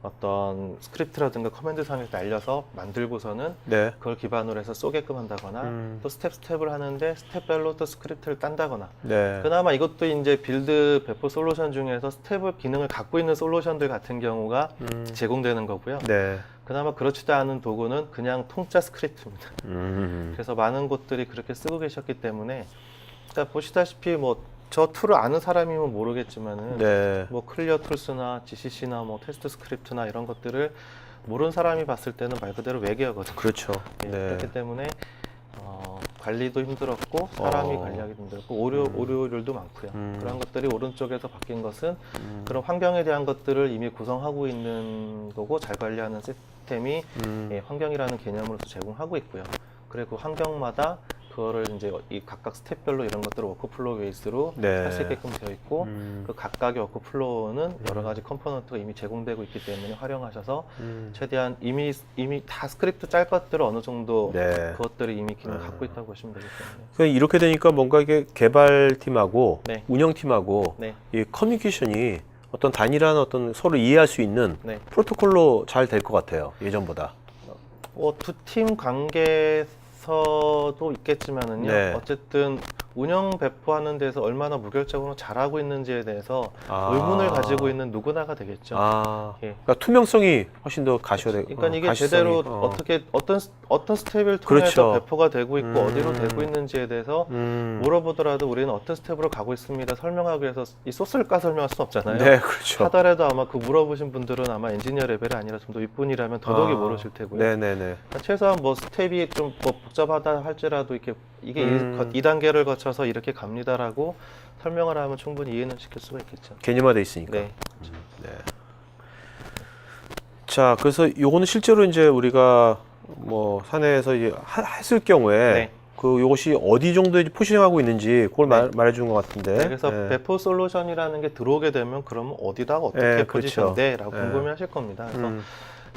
Speaker 2: 어떤 스크립트라든가 커맨드 상에서 날려서 만들고서는
Speaker 1: 네.
Speaker 2: 그걸 기반으로 해서 쏘게끔 한다거나 또 스텝을 하는데 스텝별로 또 스크립트를 딴다거나
Speaker 1: 네.
Speaker 2: 그나마 이것도 이제 빌드 배포 솔루션 중에서 스텝 기능을 갖고 있는 솔루션들 같은 경우가 제공되는 거고요.
Speaker 1: 네.
Speaker 2: 그나마 그렇지도 않은 도구는 그냥 통짜 스크립트입니다.
Speaker 1: 음.
Speaker 2: 그래서 많은 곳들이 그렇게 쓰고 계셨기 때문에 그러니까 보시다시피 뭐 저 툴을 아는 사람이면 모르겠지만은
Speaker 1: 네.
Speaker 2: 뭐 클리어 툴스나 GCC나 뭐 테스트 스크립트나 이런 것들을 모르는 사람이 봤을 때는 말 그대로 외계어거든요.
Speaker 1: 그렇죠.
Speaker 2: 예,
Speaker 1: 네.
Speaker 2: 그렇기 때문에 관리도 힘들었고 사람이 관리하기도 힘들었고 오류율도 많고요. 그런 것들이 오른쪽에서 바뀐 것은 그런 환경에 대한 것들을 이미 구성하고 있는 거고 잘 관리하는 시스템이 예, 환경이라는 개념으로서 제공하고 있고요. 그리고 환경마다 그거를 이제 이 각각 스텝별로 이런 것들을 워크플로우 베이스로
Speaker 1: 네.
Speaker 2: 할 수 있게끔 되어 있고 그 각각의 워크플로우는 여러 가지 컴포넌트가 이미 제공되고 있기 때문에 활용하셔서 최대한 이미 다 스크립트 짤 것들을 어느 정도
Speaker 1: 네.
Speaker 2: 그것들이 이미 기능을 갖고 있다고 보시면 되기 때문에
Speaker 1: 그러니까 이렇게 되니까 뭔가 이게 개발팀하고
Speaker 2: 네.
Speaker 1: 운영팀하고
Speaker 2: 네.
Speaker 1: 이 커뮤니케이션이 어떤 단일한 어떤 서로 이해할 수 있는
Speaker 2: 네.
Speaker 1: 프로토콜로 잘 될 것 같아요. 예전보다.
Speaker 2: 두 팀 관계에서도 있겠지만은요.
Speaker 1: 네.
Speaker 2: 어쨌든 운영 배포하는 데서 얼마나 무결적으로 잘하고 있는지에 대해서
Speaker 1: 아.
Speaker 2: 의문을 가지고 있는 누구나가 되겠죠.
Speaker 1: 아,
Speaker 2: 예.
Speaker 1: 그러니까 투명성이 훨씬 더 가셔야 되고.
Speaker 2: 그러니까 이게 제대로 어떻게 어떤 스텝을 통해서
Speaker 1: 그렇죠.
Speaker 2: 배포가 되고 있고 어디로 되고 있는지에 대해서 물어보더라도 우리는 어떤 스텝으로 가고 있습니다. 설명하기 위해서 이 소스를까 설명할 수는 없잖아요.
Speaker 1: 네, 그렇죠.
Speaker 2: 하더라도 아마 그 물어보신 분들은 아마 엔지니어 레벨이 아니라 좀 더 윗분이라면 더더욱이 모르실 테고요.
Speaker 1: 네네네.
Speaker 2: 그러니까 최소한 뭐 스텝이 좀 뭐 복잡하다 할지라도 이게 이게 2단계를 거쳐서 이렇게 갑니다라고 설명을 하면 충분히 이해는 시킬 수가 있겠죠.
Speaker 1: 개념화돼 있으니까.
Speaker 2: 네.
Speaker 1: 네. 자, 그래서 요거는 실제로 이제 우리가 뭐 사내에서 이제 했을 경우에
Speaker 2: 네.
Speaker 1: 그 요것이 어디 정도에 포지션하고 있는지 그걸
Speaker 2: 네.
Speaker 1: 말해주는 것 같은데.
Speaker 2: 네, 그래서
Speaker 1: 네.
Speaker 2: 배포 솔루션이라는 게 들어오게 되면 그러면 어디다가 어떻게
Speaker 1: 네,
Speaker 2: 포지션돼라고
Speaker 1: 그렇죠.
Speaker 2: 궁금해하실 겁니다. 그래서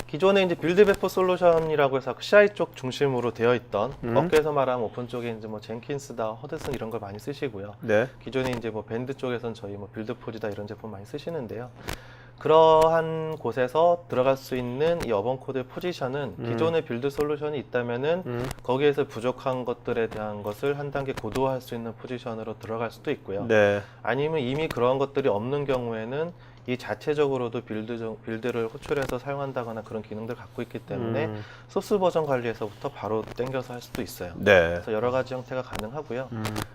Speaker 2: 기존에 이제 빌드 배포 솔루션이라고 해서 CI 쪽 중심으로 되어 있던 업계에서 말하면 오픈 쪽에 이제 뭐 젠킨스다, 허드슨 이런 걸 많이 쓰시고요.
Speaker 1: 네.
Speaker 2: 기존에 이제 뭐 밴드 쪽에서는 저희 뭐 빌드 포지다 이런 제품 많이 쓰시는데요. 그러한 곳에서 들어갈 수 있는 이 어번 코드의 포지션은 기존의 빌드 솔루션이 있다면은 거기에서 부족한 것들에 대한 것을 한 단계 고도화할 수 있는 포지션으로 들어갈 수도 있고요.
Speaker 1: 네.
Speaker 2: 아니면 이미 그런 것들이 없는 경우에는 이 자체적으로도 빌드를 호출해서 사용한다거나 그런 기능들을 갖고 있기 때문에 소스 버전 관리에서부터 바로 땡겨서 할 수도 있어요.
Speaker 1: 네.
Speaker 2: 그래서 여러 가지 형태가 가능하고요.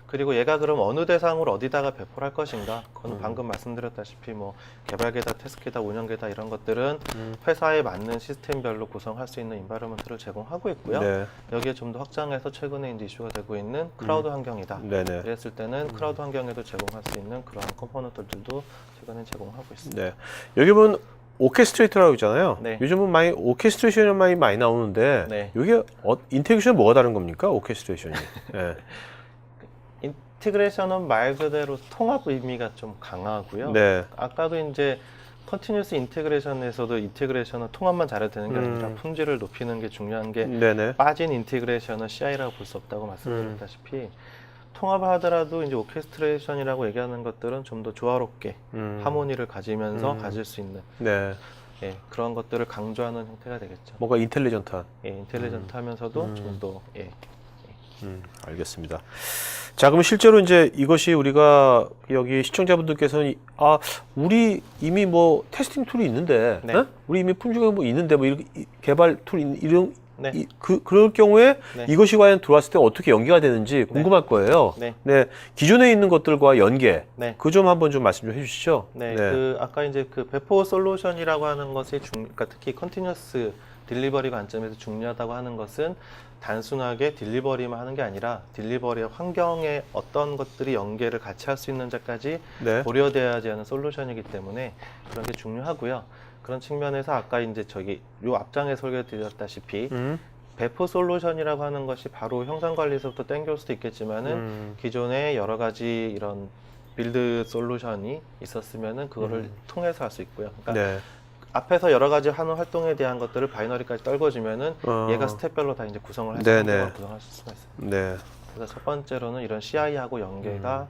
Speaker 2: 그리고 얘가 그럼 어느 대상으로 어디다가 배포를 할 것인가? 그건 방금 말씀드렸다시피 뭐 개발계다, 테스트계다, 운영계다 이런 것들은 회사에 맞는 시스템별로 구성할 수 있는 인바이러먼트를 제공하고 있고요.
Speaker 1: 네.
Speaker 2: 여기에 좀 더 확장해서 최근에 이제 이슈가 되고 있는 클라우드 환경이다.
Speaker 1: 네네.
Speaker 2: 이랬을 때는 클라우드 환경에도 제공할 수 있는 그러한 컴포넌트들도 최근에 제공하고 있습니다.
Speaker 1: 네. 여기 보면 오케스트레이터라고 있잖아요.
Speaker 2: 네.
Speaker 1: 요즘은 많이 오케스트레이션이 많이 나오는데
Speaker 2: 네.
Speaker 1: 이게 인테그레이션 뭐가 다른 겁니까? 오케스트레이션이. 네.
Speaker 2: 인티그레이션은 말 그대로 통합 의미가 좀 강하고요.
Speaker 1: 네.
Speaker 2: 아까도 이제 컨티뉴스 인테그레이션에서도 인테그레이션은 통합만 잘해도 되는 게 아니라 품질을 높이는 게 중요한 게
Speaker 1: 네네.
Speaker 2: 빠진 인테그레이션은 CI라고 볼 수 없다고 말씀드렸다시피 통합을 하더라도 이제 오케스트레이션이라고 얘기하는 것들은 좀 더 조화롭게 하모니를 가지면서 가질 수 있는
Speaker 1: 네.
Speaker 2: 예, 그런 것들을 강조하는 형태가 되겠죠.
Speaker 1: 뭔가 인텔리전트한.
Speaker 2: 예, 인텔리전트 하면서도 좀 더 예.
Speaker 1: 알겠습니다. 자, 그럼 실제로 이제 이것이 우리가 여기 시청자분들께서는 우리 이미 뭐 테스팅 툴이 있는데,
Speaker 2: 네.
Speaker 1: 어? 우리 이미 품질가 뭐 있는데 뭐 이렇게 개발 툴 이런
Speaker 2: 네.
Speaker 1: 그럴 경우에
Speaker 2: 네.
Speaker 1: 이것이 과연 들어왔을 때 어떻게 연계가 되는지 궁금할 거예요.
Speaker 2: 네.
Speaker 1: 네, 기존에 있는 것들과 연계,
Speaker 2: 네.
Speaker 1: 그 점 한번 좀 말씀 좀 해주시죠.
Speaker 2: 네, 그 아까 이제 그 배포 솔루션이라고 하는 것이 그러니까 특히 컨티뉴어스 딜리버리 관점에서 중요하다고 하는 것은 단순하게 딜리버리만 하는 게 아니라 딜리버리의 환경에 어떤 것들이 연계를 같이 할 수 있는지까지
Speaker 1: 네.
Speaker 2: 고려돼야지 하는 솔루션이기 때문에 그런 게 중요하고요. 그런 측면에서 아까 이제 요 앞장에 설계드렸다시피 배포 솔루션이라고 하는 것이 바로 형상 관리에서부터 땡겨올 수도 있겠지만은 기존에 여러 가지 이런 빌드 솔루션이 있었으면은 그거를 통해서 할 수 있고요. 그러니까
Speaker 1: 네.
Speaker 2: 앞에서 여러 가지 하는 활동에 대한 것들을 바이너리까지 떨궈주면은 얘가 스텝별로 다 이제 구성을 해서 환경을 구성할 수가 있어요.
Speaker 1: 네.
Speaker 2: 그래서 첫 번째로는 이런 CI하고 연계가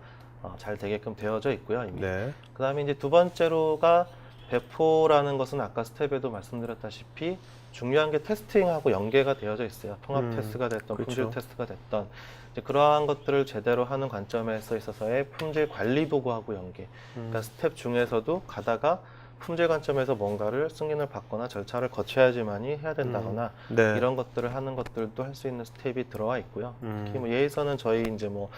Speaker 2: 잘 되게끔 되어져 있고요. 이미.
Speaker 1: 네.
Speaker 2: 그다음에 이제 두 번째로가 배포라는 것은 아까 스텝에도 말씀드렸다시피 중요한 게 테스팅하고 연계가 되어져 있어요. 통합 테스트가 됐던
Speaker 1: 그렇죠.
Speaker 2: 품질 테스트가 됐던 이제 그러한 것들을 제대로 하는 관점에서 있어서의 품질 관리 도구하고 연계. 그러니까 스텝 중에서도 가다가 품질 관점에서 뭔가를 승인을 받거나 절차를 거쳐야지만이 해야 된다거나
Speaker 1: 네.
Speaker 2: 이런 것들을 하는 것들도 할 수 있는 스텝이 들어와 있고요. 특히 뭐 예에서는 저희 이제 뭐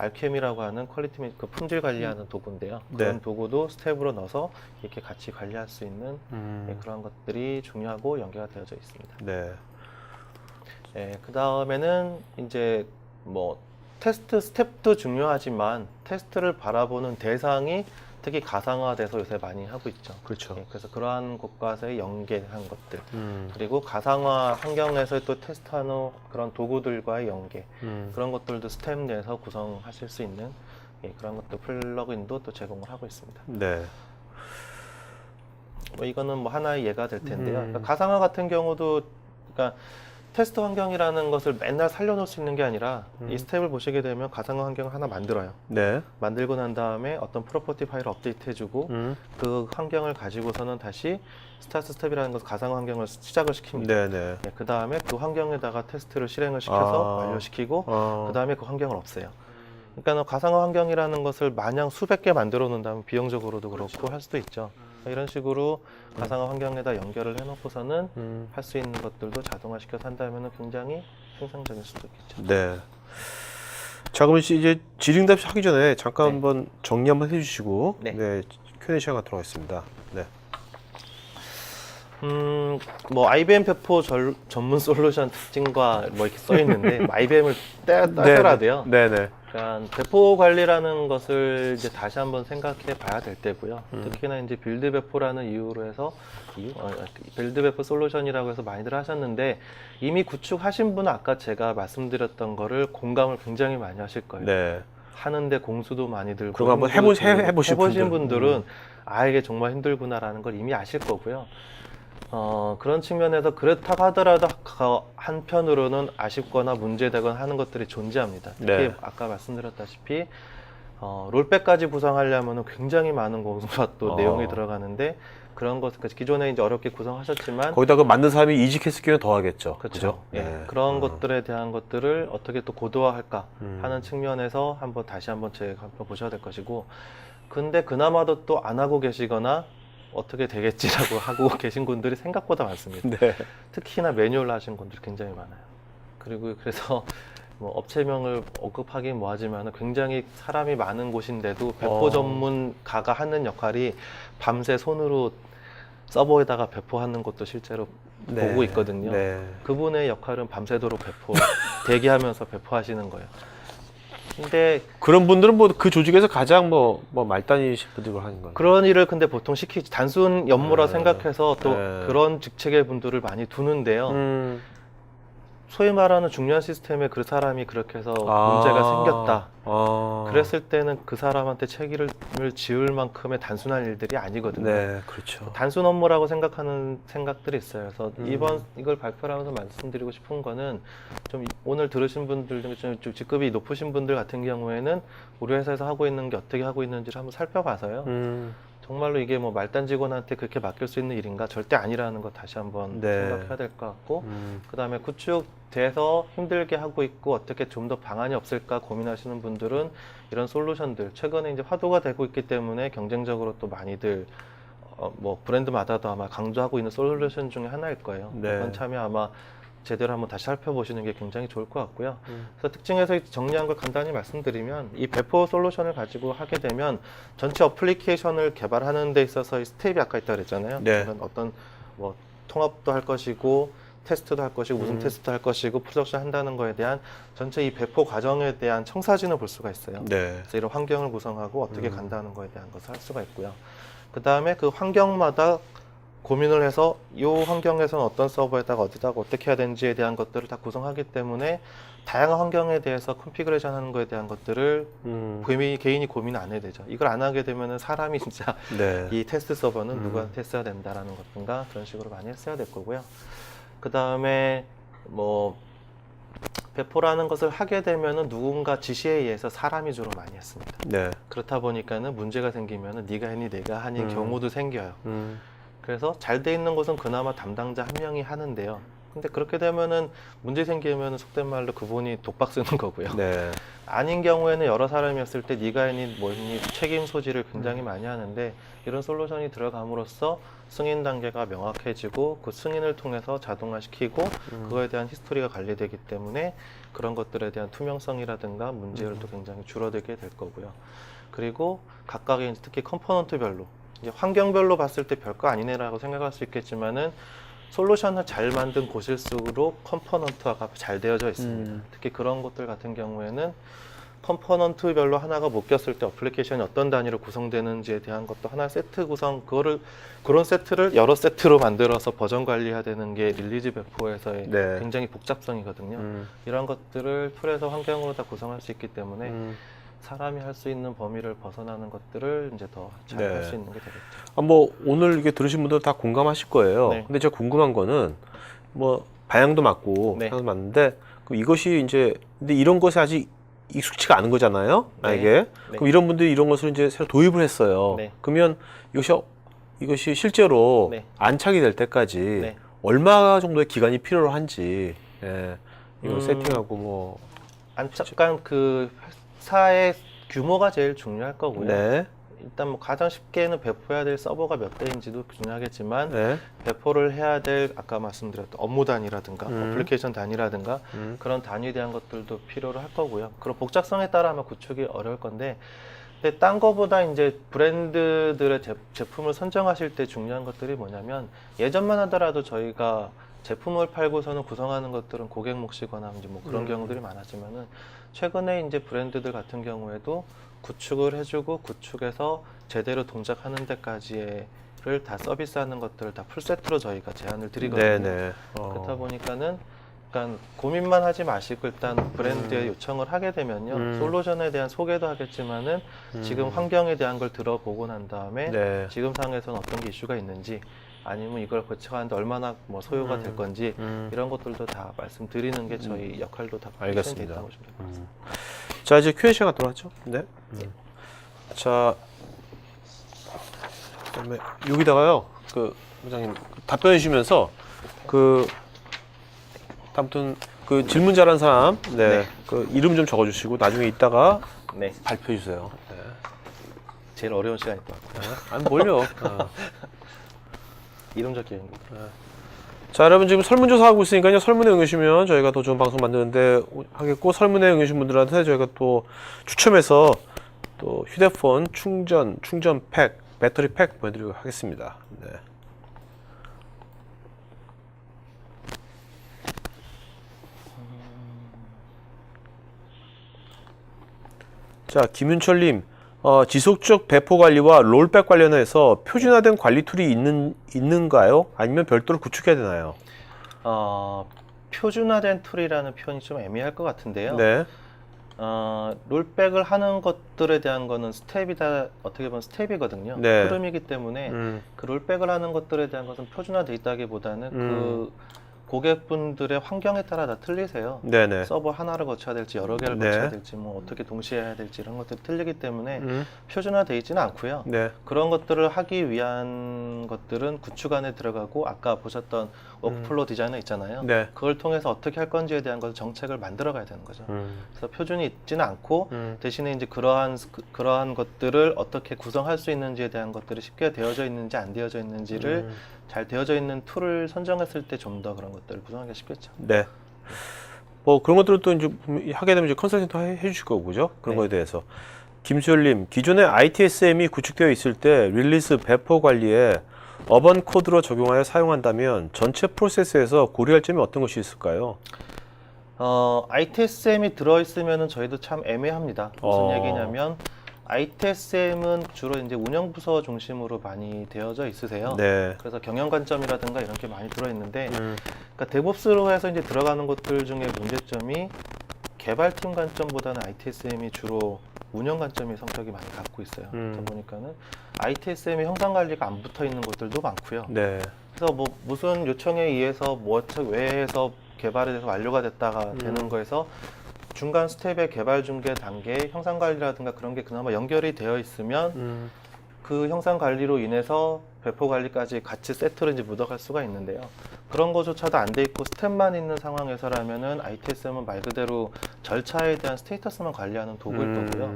Speaker 2: 알케미라고 하는 퀄리티 그 품질 관리하는 도구인데요. 그런
Speaker 1: 네.
Speaker 2: 도구도 스텝으로 넣어서 이렇게 같이 관리할 수 있는 그런 것들이 중요하고 연계가 되어져 있습니다.
Speaker 1: 네.
Speaker 2: 그 다음에는 이제 뭐 테스트 스텝도 중요하지만 테스트를 바라보는 대상이 특히 가상화돼서 요새 많이 하고 있죠.
Speaker 1: 그렇죠.
Speaker 2: 그래서 그러한 것과의 연계한 것들 그리고 가상화 환경에서 또 테스트하는 그런 도구들과의 연계 그런 것들도 스텝 내에서 구성하실 수 있는 그런 것도 플러그인도 또 제공을 하고 있습니다.
Speaker 1: 네.
Speaker 2: 뭐 이거는 뭐 하나의 예가 될 텐데요. 그러니까 가상화 같은 경우도 그러니까 테스트 환경이라는 것을 맨날 살려놓을 수 있는 게 아니라 이 스텝을 보시게 되면 가상화 환경을 하나 만들어요.
Speaker 1: 네.
Speaker 2: 만들고 난 다음에 어떤 프로퍼티 파일을 업데이트 해주고 그 환경을 가지고서는 다시 스타트 스텝이라는 것을 가상화 환경을 시작을 시킵니다.
Speaker 1: 네네.
Speaker 2: 그 다음에 그 환경에다가 테스트를 실행을 시켜서 완료시키고 그 다음에 그 환경을 없애요. 그러니까 가상화 환경이라는 것을 마냥 수백 개 만들어 놓는다면 비용적으로도 그렇고 할 수도 있죠. 이런 식으로 가상화 환경에다 연결을 해놓고서는 할 수 있는 것들도 자동화시켜서 한다면 굉장히 생산적일 수도 있겠죠.
Speaker 1: 네. 자, 그럼 이제 질의응답 하기 전에 잠깐
Speaker 2: 네.
Speaker 1: 한번 정리 한번 해주시고
Speaker 2: 네.
Speaker 1: Q&A 시간 갖도록 하겠습니다. 네.
Speaker 2: 뭐 IBM 배포 전문 솔루션 특징과 뭐 이렇게 써 있는데 IBM을 떼더라도요.
Speaker 1: 네네.
Speaker 2: 그러니까 배포 관리라는 것을 이제 다시 한번 생각해 봐야 될 때고요. 특히나 이제 빌드 배포라는 이유로 해서 빌드 배포 솔루션이라고 해서 많이들 하셨는데 이미 구축하신 분은 아까 제가 말씀드렸던 거를 공감을 굉장히 많이 하실 거예요.
Speaker 1: 네.
Speaker 2: 하는데 공수도 많이 들고
Speaker 1: 그럼 한번 해보신
Speaker 2: 분들은 아 이게 정말 힘들구나라는 걸 이미 아실 거고요. 그런 측면에서 그렇다고 하더라도 한편으로는 아쉽거나 문제되거나 하는 것들이 존재합니다. 특히
Speaker 1: 네.
Speaker 2: 아까 말씀드렸다시피 롤백까지 구성하려면 굉장히 많은 공부와 또
Speaker 1: 어.
Speaker 2: 내용이 들어가는데 그런 것을 기존에 이제 어렵게 구성하셨지만
Speaker 1: 거기다가 만든 사람이 이직했을 경우는 더 하겠죠.
Speaker 2: 그렇죠. 예.
Speaker 1: 네.
Speaker 2: 그런 것들에 대한 것들을 어떻게 또 고도화할까
Speaker 1: 음.
Speaker 2: 하는 측면에서 다시 한번 제가 한번 보셔야 될 것이고, 근데 그나마도 또 안 하고 계시거나 어떻게 되겠지라고 하고 계신 분들이 생각보다 많습니다.
Speaker 1: 네.
Speaker 2: 특히나 매뉴얼 하신 분들이 굉장히 많아요. 그리고 그래서 뭐 업체명을 언급하긴 뭐하지만 굉장히 사람이 많은 곳인데도 배포 전문가가 하는 역할이 밤새 손으로 서버에다가 배포하는 것도 실제로
Speaker 1: 네.
Speaker 2: 보고 있거든요.
Speaker 1: 네.
Speaker 2: 그분의 역할은 밤새도록 대기하면서 배포하시는 거예요. 근데
Speaker 1: 그런 분들은 뭐 그 조직에서 가장 뭐 말단이신 분들을 하는 거예요.
Speaker 2: 그런 일을 근데 보통 시키지 단순 업무라
Speaker 1: 네.
Speaker 2: 생각해서 또
Speaker 1: 네.
Speaker 2: 그런 직책의 분들을 많이 두는데요.
Speaker 1: 음.
Speaker 2: 소위 말하는 중요한 시스템에 그 사람이 그렇게 해서 문제가 생겼다. 그랬을 때는 그 사람한테 책임을 지을 만큼의 단순한 일들이 아니거든요.
Speaker 1: 네, 그렇죠.
Speaker 2: 단순 업무라고 생각하는 생각들이 있어요. 그래서
Speaker 1: 음.
Speaker 2: 이걸 발표를 하면서 말씀드리고 싶은 거는 좀 오늘 들으신 분들 중에 좀 직급이 높으신 분들 같은 경우에는 우리 회사에서 하고 있는 게 어떻게 하고 있는지를 한번 살펴봐서요. 정말로 이게 뭐 말단 직원한테 그렇게 맡길 수 있는 일인가? 절대 아니라는 거 다시 한번
Speaker 1: 네.
Speaker 2: 생각해야 될 것 같고, 그 다음에 구축돼서 힘들게 하고 있고 어떻게 좀 더 방안이 없을까 고민하시는 분들은 이런 솔루션들, 최근에 이제 화두가 되고 있기 때문에 경쟁적으로 또 많이들 뭐 브랜드마다도 아마 강조하고 있는 솔루션 중에 하나일 거예요.
Speaker 1: 네.
Speaker 2: 이번 참여 아마 제대로 한번 다시 살펴보시는 게 굉장히 좋을 것 같고요. 그래서 특징에서 정리한 걸 간단히 말씀드리면, 이 배포 솔루션을 가지고 하게 되면 전체 어플리케이션을 개발하는 데 있어서 스텝이 아까 있다고 그랬잖아요.
Speaker 1: 네.
Speaker 2: 어떤 뭐 통합도 할 것이고 테스트도 할 것이고 무슨 테스트도 할 것이고 프로덕션 한다는 거에 대한 전체 이 배포 과정에 대한 청사진을 볼 수가 있어요.
Speaker 1: 네.
Speaker 2: 그래서 이런 환경을 구성하고 어떻게 간다는 거에 대한 것을 할 수가 있고요. 그 다음에 그 환경마다 고민을 해서 이 환경에서는 어떤 서버에다가 어디다가 어떻게 해야 되는지에 대한 것들을 다 구성하기 때문에 다양한 환경에 대해서 컨피그레이션 하는 거에 대한 것들을 개인이 고민 안 해야 되죠. 이걸 안 하게 되면 사람이 진짜
Speaker 1: 네.
Speaker 2: 이 테스트 서버는 누구한테 했어야 된다라는 것든가 그런 식으로 많이 했어야 될 거고요. 그 다음에 뭐 배포라는 것을 하게 되면은 누군가 지시에 의해서 사람이 주로 많이 했습니다.
Speaker 1: 네.
Speaker 2: 그렇다 보니까는 문제가 생기면은 네가 했니 내가 하니 경우도 생겨요. 그래서 잘 돼 있는 곳은 그나마 담당자 한 명이 하는데요. 근데 그렇게 되면은 문제 생기면은 속된 말로 그분이 독박 쓰는 거고요.
Speaker 1: 네.
Speaker 2: 아닌 경우에는 여러 사람이었을 때 네가 했니 뭐 했니 책임 소지를 굉장히 많이 하는데, 이런 솔루션이 들어감으로써 승인 단계가 명확해지고 그 승인을 통해서 자동화시키고 그거에 대한 히스토리가 관리되기 때문에 그런 것들에 대한 투명성이라든가 문제율도 굉장히 줄어들게 될 거고요. 그리고 각각의 특히 컴포넌트별로 이제 환경별로 봤을 때 별거 아니네라고 생각할 수 있겠지만은 솔루션을 잘 만든 곳일수록 컴포넌트화가 잘 되어져 있습니다. 특히 그런 것들 같은 경우에는 컴포넌트별로 하나가 묶였을 때 어플리케이션이 어떤 단위로 구성되는지에 대한 것도 하나 세트 구성, 그런 세트를 여러 세트로 만들어서 버전 관리해야 되는 게 릴리즈 배포에서의
Speaker 1: 네.
Speaker 2: 굉장히 복잡성이거든요. 이런 것들을 툴에서 환경으로 다 구성할 수 있기 때문에 사람이 할 수 있는 범위를 벗어나는 것들을 이제 더 잘 할 수
Speaker 1: 네.
Speaker 2: 있는 게 되겠죠.
Speaker 1: 뭐 오늘 이게 들으신 분들 다 공감하실 거예요.
Speaker 2: 네.
Speaker 1: 근데 제가 궁금한 거는 뭐 방향도 맞고
Speaker 2: 네.
Speaker 1: 방향도 맞는데 그럼 이것이 이제 근데 이런 것이 아직 익숙치가 않은 거잖아요. 나에게.
Speaker 2: 네.
Speaker 1: 그럼 이런 분들이 이런 것을 이제 새로 도입을 했어요.
Speaker 2: 네.
Speaker 1: 그러면 이것이 실제로
Speaker 2: 네.
Speaker 1: 안착이 될 때까지
Speaker 2: 네.
Speaker 1: 얼마 정도의 기간이 필요로 한지 이걸
Speaker 2: 음.
Speaker 1: 세팅하고 뭐
Speaker 2: 안착한 그 회사의 규모가 제일 중요할 거고요.
Speaker 1: 네.
Speaker 2: 일단 뭐 가장 쉽게는 배포해야 될 서버가 몇 대인지도 중요하겠지만
Speaker 1: 네.
Speaker 2: 배포를 해야 될 아까 말씀드렸던 업무 단위라든가 어플리케이션 단위라든가
Speaker 1: 음.
Speaker 2: 그런 단위에 대한 것들도 필요로 할 거고요. 그런 복잡성에 따라 아마 구축이 어려울 건데, 근데 딴 거보다 이제 브랜드들의 제품을 선정하실 때 중요한 것들이 뭐냐면, 예전만 하더라도 저희가 제품을 팔고서는 구성하는 것들은 고객 몫이거나 이제 뭐 그런 경우들이 많았지만은, 최근에 이제 브랜드들 같은 경우에도 구축을 해주고 구축해서 제대로 동작하는 데까지를 다 서비스하는 것들을 다 풀세트로 저희가 제안을 드리거든요.
Speaker 1: 네네.
Speaker 2: 그렇다 보니까는 약간 고민만 하지 마시고 일단 브랜드에 요청을 하게 되면요, 솔루션에 대한 소개도 하겠지만은 지금 환경에 대한 걸 들어보고 난 다음에
Speaker 1: 네.
Speaker 2: 지금 상황에서는 어떤 게 이슈가 있는지, 아니면 이걸 거쳐가는데 얼마나 뭐 소요가 될 건지 이런 것들도 다 말씀드리는 게 저희 역할도 다
Speaker 1: 알겠습니다.
Speaker 2: 있다고 보시면 될 것 같습니다.
Speaker 1: 자, 이제 Q&A 시간 들어왔죠? 네. 자, 그다음에 여기다가요. 그 부장님 답변해 주시면서 그 아무튼 그 질문 잘한 사람 네, 그 이름 좀 적어 주시고 나중에 이따가
Speaker 2: 네.
Speaker 1: 발표해 주세요. 네.
Speaker 2: 제일 어려운 시간일 것 같아요.
Speaker 1: 아니 뭘요?
Speaker 2: 이름 적기.
Speaker 1: 자, 여러분 지금 설문조사 하고 있으니까요. 설문에 응해주시면 저희가 더 좋은 방송 만드는데 하겠고, 설문에 응해주신 분들한테 저희가 또 추첨해서 또 휴대폰 충전팩, 배터리 팩 보내드리도록 하겠습니다. 네. 자, 김윤철님, 지속적 배포 관리와 롤백 관련해서 표준화된 관리 툴이 있는가요? 아니면 별도로 구축해야 되나요?
Speaker 2: 표준화된 툴이라는 표현이 좀 애매할 것 같은데요.
Speaker 1: 네.
Speaker 2: 롤백을 하는 것들에 대한 거는 스텝이다, 어떻게 보면 스텝이거든요.
Speaker 1: 네.
Speaker 2: 흐름이기 때문에 그 롤백을 하는 것들에 대한 것은 표준화되어 있다기보다는 그 고객분들의 환경에 따라 다 틀리세요.
Speaker 1: 네네.
Speaker 2: 서버 하나를 거쳐야 될지 여러 개를
Speaker 1: 네.
Speaker 2: 거쳐야 될지 뭐 어떻게 동시에 해야 될지 이런 것들이 틀리기 때문에 표준화되어 있지는 않고요.
Speaker 1: 네.
Speaker 2: 그런 것들을 하기 위한 것들은 구축 안에 들어가고 아까 보셨던 워크플로우 디자이너 있잖아요.
Speaker 1: 네.
Speaker 2: 그걸 통해서 어떻게 할 건지에 대한 것을 정책을 만들어 가야 되는 거죠. 그래서 표준이 있지는 않고 대신에 이제 그러한 것들을 어떻게 구성할 수 있는지에 대한 것들이 쉽게 되어져 있는지 안 되어져 있는지를 잘 되어져 있는 툴을 선정했을 때 좀 더 그런 것들을 구성하기가 쉽겠죠.
Speaker 1: 네. 뭐 그런 것들을 또 이제 하게 되면 이제 컨설팅도 해주실 거고, 그죠? 그런
Speaker 2: 네.
Speaker 1: 거에 대해서. 김수열님, 기존에 ITSM이 구축되어 있을 때 릴리스 배포 관리에 어번 코드로 적용하여 사용한다면 전체 프로세스에서 고려할 점이 어떤 것이 있을까요?
Speaker 2: ITSM이 들어있으면 저희도 참 애매합니다. 무슨 얘기냐면 ITSM은 주로 이제 운영부서 중심으로 많이 되어져 있으세요.
Speaker 1: 네.
Speaker 2: 그래서 경영 관점이라든가 이런 게 많이 들어있는데, 그러니까 데브옵스로 해서 이제 들어가는 것들 중에 문제점이 개발팀 관점보다는 ITSM이 주로 운영 관점의 성격이 많이 갖고 있어요. 그러다 보니까는 ITSM의 형상 관리가 안 붙어 있는 것들도 많고요.
Speaker 1: 네.
Speaker 2: 그래서 뭐 무슨 요청에 의해서 뭐 외에서 개발이 돼서 완료가 됐다가 되는 거에서 중간 스텝의 개발 중개 단계 형상 관리라든가 그런 게 그나마 연결이 되어 있으면 그 형상 관리로 인해서 배포 관리까지 같이 세트로 이제 묻어갈 수가 있는데요. 그런 거조차도 안 돼 있고 스텝만 있는 상황에서라면은 ITSM은 말 그대로 절차에 대한 스테이터스만 관리하는 도구일 거고요.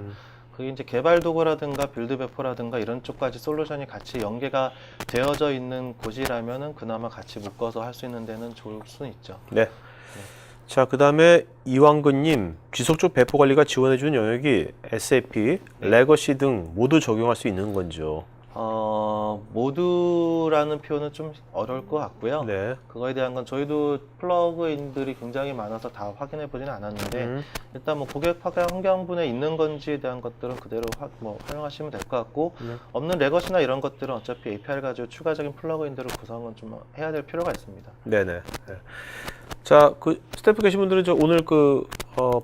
Speaker 2: 그게 이제 개발 도구라든가 빌드 배포라든가 이런 쪽까지 솔루션이 같이 연계가 되어져 있는 곳이라면은 그나마 같이 묶어서 할 수 있는 데는 좋을 수는 있죠.
Speaker 1: 네. 자, 그 다음에 이왕근님, 지속적 배포 관리가 지원해주는 영역이 SAP, 레거시 등 모두 적용할 수 있는 건지요?
Speaker 2: 모두라는 표현은 좀 어려울 것 같고요.
Speaker 1: 네.
Speaker 2: 그거에 대한 건 저희도 플러그인들이 굉장히 많아서 다 확인해 보지는 않았는데 일단 뭐 고객 환경분에 있는 건지에 대한 것들은 그대로 활용하시면 될 것 같고 없는 레거시나 이런 것들은 어차피 API를 가지고 추가적인 플러그인들을 구성은 좀 해야 될 필요가 있습니다.
Speaker 1: 네네. 네. 자, 그 스태프 계신 분들은 저 오늘 그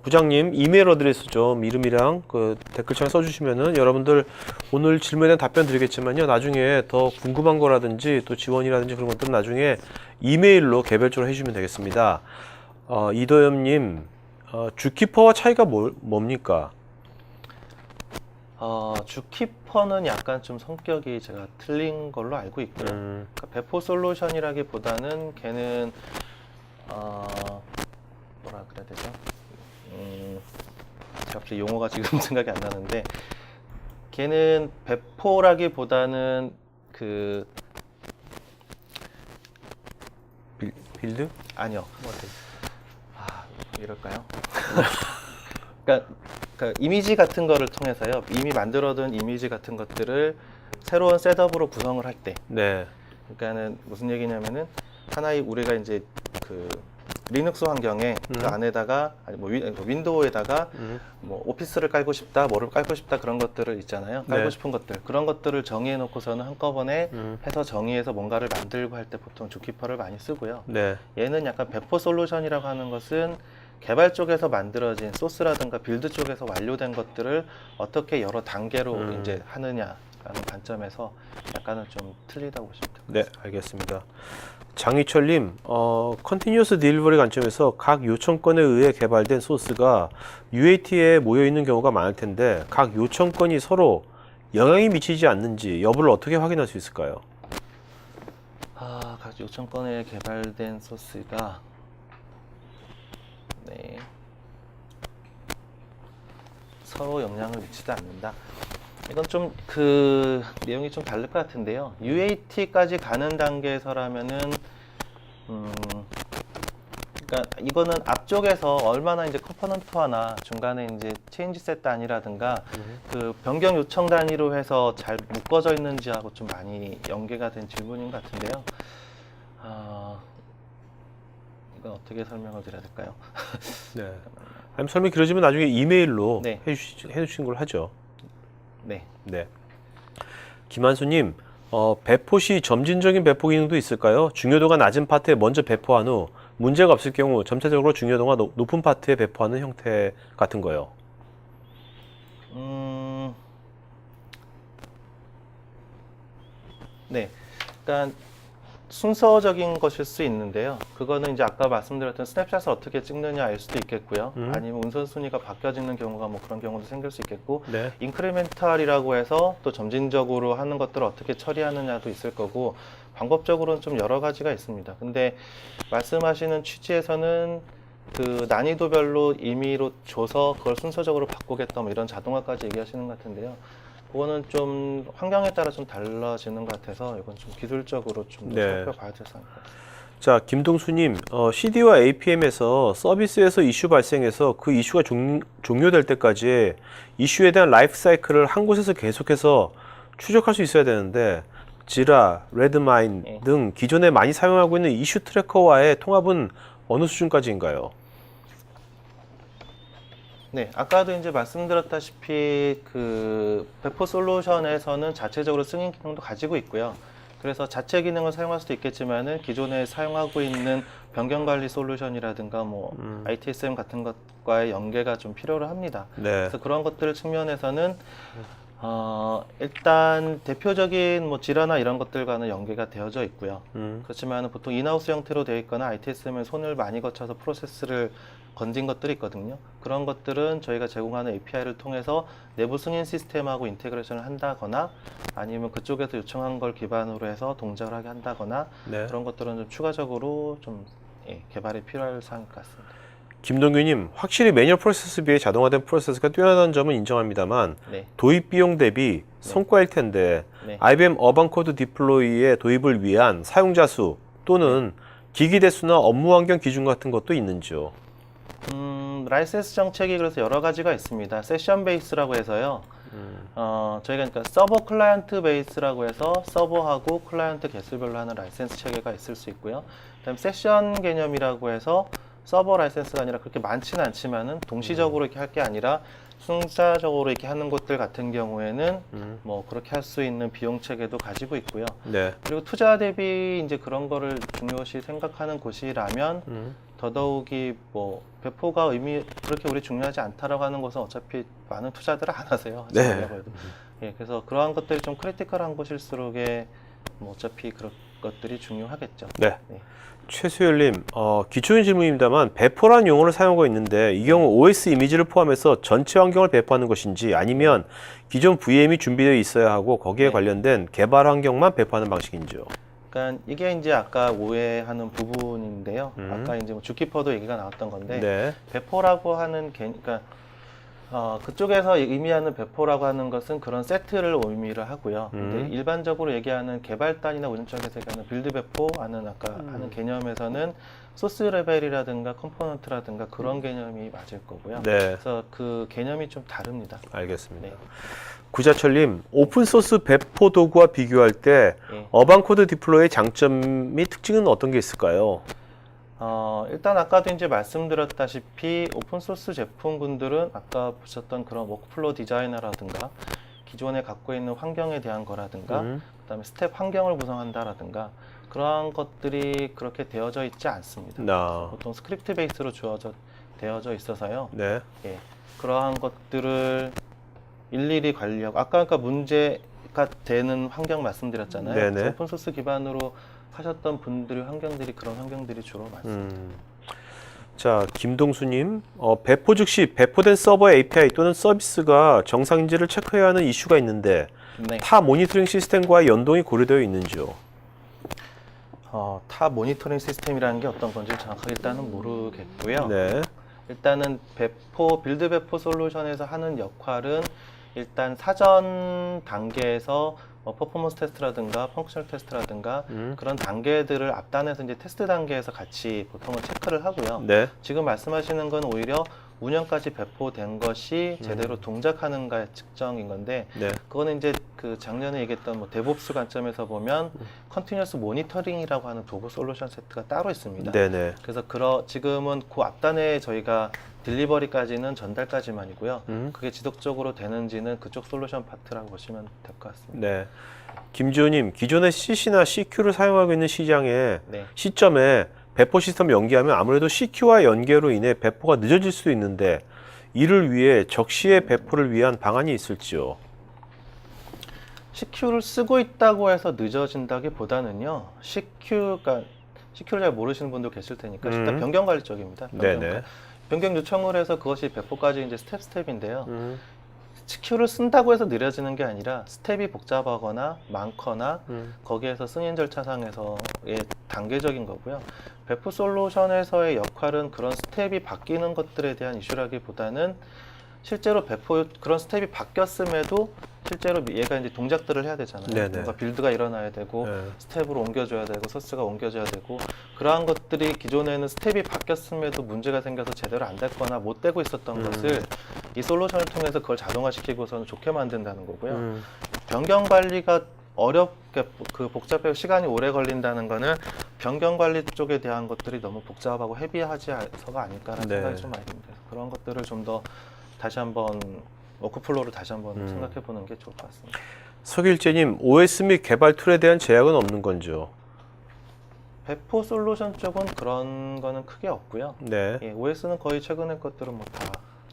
Speaker 1: 부장님 이메일 어드레스 좀 이름이랑 그 댓글창에 써주시면은 여러분들 오늘 질문에 대한 답변 드리겠지만요. 나중에 더 궁금한 거라든지 또 지원이라든지 그런 것들은 나중에 이메일로 개별적으로 해주시면 되겠습니다. 이도엽님, 주키퍼와 차이가 뭡니까?
Speaker 2: 주키퍼는 약간 좀 성격이 제가 틀린 걸로 알고 있고요. 그러니까 배포 솔루션이라기보다는 걔는 뭐라 그래야 되죠? 갑자기 용어가 지금 생각이 안 나는데 걔는 배포라기보다는 그
Speaker 1: 빌드?
Speaker 2: 아니요. 이럴까요? 그러니까 이미지 같은 거를 통해서요. 이미 만들어둔 이미지 같은 것들을 새로운 셋업으로 구성을 할 때,
Speaker 1: 네.
Speaker 2: 그러니까는 무슨 얘기냐면은 하나의 우리가 이제 그 리눅스 환경에 그 안에다가 아니 뭐 윈도우에다가 뭐 오피스를 깔고 싶다, 뭐를 깔고 싶다 그런 것들을 있잖아요. 깔고
Speaker 1: 네.
Speaker 2: 싶은 것들 그런 것들을 정의해 놓고서는 한꺼번에 해서 정의해서 뭔가를 만들고 할 때 보통 주키퍼를 많이 쓰고요.
Speaker 1: 네.
Speaker 2: 얘는 약간 배포 솔루션이라고 하는 것은 개발 쪽에서 만들어진 소스라든가 빌드 쪽에서 완료된 것들을 어떻게 여러 단계로 이제 하느냐라는 관점에서 약간은 좀 틀리다고 보시면 됩니다.
Speaker 1: 네, 알겠습니다. 장희철님, 컨티뉴어스 딜리버리 관점에서 각 요청권에 의해 개발된 소스가 UAT에 모여 있는 경우가 많을 텐데 각 요청권이 서로 영향이 미치지 않는지 여부를 어떻게 확인할 수 있을까요?
Speaker 2: 각 요청권에 개발된 소스가 서로 영향을 미치지 않는다. 이건 좀 그 내용이 좀 다를 것 같은데요. UAT까지 가는 단계에서라면은 그러니까 이거는 앞쪽에서 얼마나 이제 컴포넌트화나 중간에 이제 체인지 셋 단위라든가 그 변경 요청 단위로 해서 잘 묶어져 있는지하고 좀 많이 연계가 된 질문인 것 같은데요. 이건 어떻게 설명을 드려야 될까요?
Speaker 1: 네. 아니면 설명이 길어지면 나중에 이메일로
Speaker 2: 네.
Speaker 1: 해주신 걸 하죠.
Speaker 2: 네.
Speaker 1: 네. 김한수님, 배포 시 점진적인 배포 기능도 있을까요? 중요도가 낮은 파트에 먼저 배포한 후 문제가 없을 경우 점차적으로 중요도가 높은 파트에 배포하는 형태 같은 거요.
Speaker 2: 네. 그러니까 순서적인 것일 수 있는데요. 그거는 이제 아까 말씀드렸던 스냅샷을 어떻게 찍느냐일 수도 있겠고요. 아니면 운선순위가 바뀌어지는 경우가 뭐 그런 경우도 생길 수 있겠고,
Speaker 1: 네.
Speaker 2: 인크리멘탈이라고 해서 또 점진적으로 하는 것들을 어떻게 처리하느냐도 있을 거고, 방법적으로는 좀 여러 가지가 있습니다. 근데 말씀하시는 취지에서는 그 난이도별로 임의로 줘서 그걸 순서적으로 바꾸겠다 뭐 이런 자동화까지 얘기하시는 것 같은데요. 그거는 좀 환경에 따라 좀 달라지는 것 같아서 이건 좀 기술적으로 좀
Speaker 1: 네.
Speaker 2: 살펴봐야 되지 않을까.
Speaker 1: 자, 김동수님, CD와 APM에서 서비스에서 이슈 발생해서 그 이슈가 종료될 때까지 이슈에 대한 라이프 사이클을 한 곳에서 계속해서 추적할 수 있어야 되는데, 지라, 레드마인 등 기존에 많이 사용하고 있는 이슈 트래커와의 통합은 어느 수준까지인가요?
Speaker 2: 네, 아까도 이제 말씀드렸다시피 그 배포 솔루션에서는 자체적으로 승인 기능도 가지고 있고요. 그래서 자체 기능을 사용할 수도 있겠지만은 기존에 사용하고 있는 변경 관리 솔루션이라든가 뭐 ITSM 같은 것과의 연계가 좀 필요로 합니다.
Speaker 1: 네.
Speaker 2: 그래서 그런 것들 측면에서는 일단 대표적인 뭐 지라나 이런 것들과는 연계가 되어져 있고요. 그렇지만 보통 인하우스 형태로 되어 있거나 ITSM에 손을 많이 거쳐서 프로세스를 건진 것들이 있거든요. 그런 것들은 저희가 제공하는 API를 통해서 내부 승인 시스템하고 인테그레이션을 한다거나 아니면 그쪽에서 요청한 걸 기반으로 해서 동작을 하게 한다거나
Speaker 1: 네.
Speaker 2: 그런 것들은 좀 추가적으로 좀 개발이 필요할 사항일 것 같습니다.
Speaker 1: 김동규님, 확실히 매뉴얼 프로세스 비해 자동화된 프로세스가 뛰어나다는 점은 인정합니다만
Speaker 2: 네.
Speaker 1: 도입 비용 대비 성과일 텐데
Speaker 2: 네.
Speaker 1: IBM 어반 코드 디플로이의 도입을 위한 사용자 수 또는 기기 대수나 업무 환경 기준 같은 것도 있는지요?
Speaker 2: 라이센스 정책이 그래서 여러 가지가 있습니다. 세션 베이스라고 해서요. 저희가 그러니까 서버 클라이언트 베이스라고 해서 서버하고 클라이언트 개수별로 하는 라이센스 체계가 있을 수 있고요. 그다음 세션 개념이라고 해서 서버 라이센스가 아니라 그렇게 많지는 않지만은 동시적으로 이렇게 할 게 아니라 순차적으로 이렇게 하는 곳들 같은 경우에는 뭐 그렇게 할 수 있는 비용 체계도 가지고 있고요.
Speaker 1: 네.
Speaker 2: 그리고 투자 대비 이제 그런 거를 중요시 생각하는 곳이라면 더더욱이 뭐 배포가 그렇게 우리 중요하지 않다라고 하는 것은 어차피 많은 투자들을 안 하세요.
Speaker 1: 네.
Speaker 2: 예, 그래서 그러한 것들이 좀 크리티컬한 곳일수록에 뭐 어차피 그런 것들이 중요하겠죠.
Speaker 1: 네.
Speaker 2: 네.
Speaker 1: 최수열님, 기초적인 질문입니다만 배포라는 용어를 사용하고 있는데 이 경우 OS 이미지를 포함해서 전체 환경을 배포하는 것인지 아니면 기존 VM이 준비되어 있어야 하고 거기에
Speaker 2: 네.
Speaker 1: 관련된 개발 환경만 배포하는 방식인지요?
Speaker 2: 그러니까 이게 이제 아까 오해하는 부분인데요. 아까 이제 뭐 주키퍼도 얘기가 나왔던 건데
Speaker 1: 네.
Speaker 2: 배포라고 하는 그러니까 그쪽에서 의미하는 배포라고 하는 것은 그런 세트를 의미를 하고요. 근데 일반적으로 얘기하는 개발단이나 운영 쪽에서 얘기하는 빌드 배포하는 아까 하는 개념에서는 소스 레벨이라든가 컴포넌트라든가 그런 개념이 맞을 거고요.
Speaker 1: 네.
Speaker 2: 그래서 그 개념이 좀 다릅니다.
Speaker 1: 알겠습니다.
Speaker 2: 네.
Speaker 1: 구자철님, 오픈소스 배포 도구와 비교할 때
Speaker 2: 예.
Speaker 1: 어반 코드 디플로이의 장점 및 특징은 어떤 게 있을까요?
Speaker 2: 일단 아까도 이제 말씀드렸다시피 오픈소스 제품군들은 아까 보셨던 그런 워크플로우 디자이너라든가 기존에 갖고 있는 환경에 대한 거라든가 그다음에 스텝 환경을 구성한다라든가 그러한 것들이 그렇게 되어져 있지 않습니다. 보통 스크립트 베이스로 되어져 있어서요.
Speaker 1: 네.
Speaker 2: 예, 그러한 것들을 일일이 관리하고 아까 문제가 되는 환경 말씀드렸잖아요.
Speaker 1: 네네.
Speaker 2: 그래서 오픈소스 기반으로 하셨던 분들의 환경들이 그런 환경들이 주로 많습니다.
Speaker 1: 자, 김동수님, 배포 즉시 배포된 서버의 API 또는 서비스가 정상인지를 체크해야 하는 이슈가 있는데
Speaker 2: 네.
Speaker 1: 타 모니터링 시스템과의 연동이 고려되어 있는지요?
Speaker 2: 타 모니터링 시스템이라는 게 어떤 건지 정확하게 일단은 모르겠고요.
Speaker 1: 네.
Speaker 2: 일단은 빌드 배포 솔루션에서 하는 역할은 일단 사전 단계에서 퍼포먼스 테스트라든가 펑크셔널 테스트라든가 그런 단계들을 앞단에서 이제 테스트 단계에서 같이 보통은 체크를 하고요.
Speaker 1: 네.
Speaker 2: 지금 말씀하시는 건 오히려 운영까지 배포된 것이 제대로 동작하는가의 측정인 건데,
Speaker 1: 네.
Speaker 2: 그거는 이제 그 작년에 얘기했던 뭐 데브옵스 관점에서 보면 컨티뉴어스 모니터링이라고 하는 도구 솔루션 세트가 따로 있습니다.
Speaker 1: 네네.
Speaker 2: 그래서 지금은 그 앞단에 저희가 딜리버리까지는 전달까지만이고요. 그게 지속적으로 되는지는 그쪽 솔루션 파트라고 보시면 될 것 같습니다.
Speaker 1: 네. 김지호님, 기존의 CC나 CQ를 사용하고 있는 시장에
Speaker 2: 네.
Speaker 1: 시점에 배포 시스템을 연계하면 아무래도 CQ와 연계로 인해 배포가 늦어질 수도 있는데 이를 위해 적시의 배포를 위한 방안이 있을지요?
Speaker 2: CQ를 쓰고 있다고 해서 늦어진다기보다는요. CQ를 잘 모르시는 분도 계실 테니까 일단 변경 관리 쪽입니다.
Speaker 1: 네네.
Speaker 2: 변경 요청을 해서 그것이 배포까지 이제 스텝인데요. CQ를 쓴다고 해서 느려지는 게 아니라 스텝이 복잡하거나 많거나 거기에서 승인 절차상에서의 단계적인 거고요. 배포 솔루션에서의 역할은 그런 스텝이 바뀌는 것들에 대한 이슈라기보다는 실제로 그런 스텝이 바뀌었음에도 실제로 얘가 이제 동작들을 해야 되잖아요.
Speaker 1: 네네.
Speaker 2: 뭔가 빌드가 일어나야 되고
Speaker 1: 네.
Speaker 2: 스텝으로 옮겨줘야 되고 소스가 옮겨줘야 되고, 그러한 것들이 기존에는 스텝이 바뀌었음에도 문제가 생겨서 제대로 안 됐거나 못 되고 있었던 것을 이 솔루션을 통해서 그걸 자동화시키고서는 좋게 만든다는 거고요. 변경 관리가 어렵게 복잡하고 시간이 오래 걸린다는 거는 변경 관리 쪽에 대한 것들이 너무 복잡하고 헤비하지서가 아닐까라는
Speaker 1: 네.
Speaker 2: 생각이 좀 많이 듭니다. 그런 것들을 좀 더 다시 한번 워크플로우를 다시 한번 생각해 보는 게 좋을 것 같습니다.
Speaker 1: 석일재님, OS 및 개발 툴에 대한 제약은 없는 건지요?
Speaker 2: 배포 솔루션 쪽은 그런 거는 크게 없고요.
Speaker 1: 네.
Speaker 2: 예, OS는 거의 최근의 것들은 뭐 다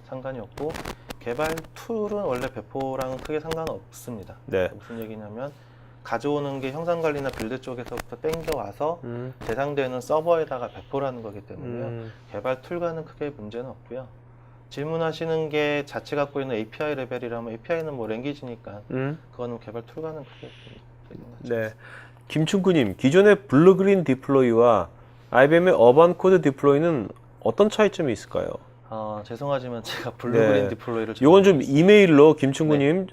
Speaker 2: 상관이 없고, 개발 툴은 원래 배포랑은 크게 상관없습니다.
Speaker 1: 네.
Speaker 2: 무슨 얘기냐면 가져오는 게 형상 관리나 빌드 쪽에서부터 땡겨와서 대상되는 서버에다가 배포라는 거기 때문에요. 개발 툴과는 크게 문제는 없고요. 질문하시는 게 자체 갖고 있는 API 레벨이라면 API는 뭐 랭귀지니까 그거는 개발 툴과는 크게
Speaker 1: 네. 김충구님, 기존의 블루그린 디플로이와 IBM의 어반 코드 디플로이는 어떤 차이점이 있을까요?
Speaker 2: 죄송하지만 제가 블루그린
Speaker 1: 네.
Speaker 2: 디플로이를
Speaker 1: 요건 좀 이메일로 김충구님,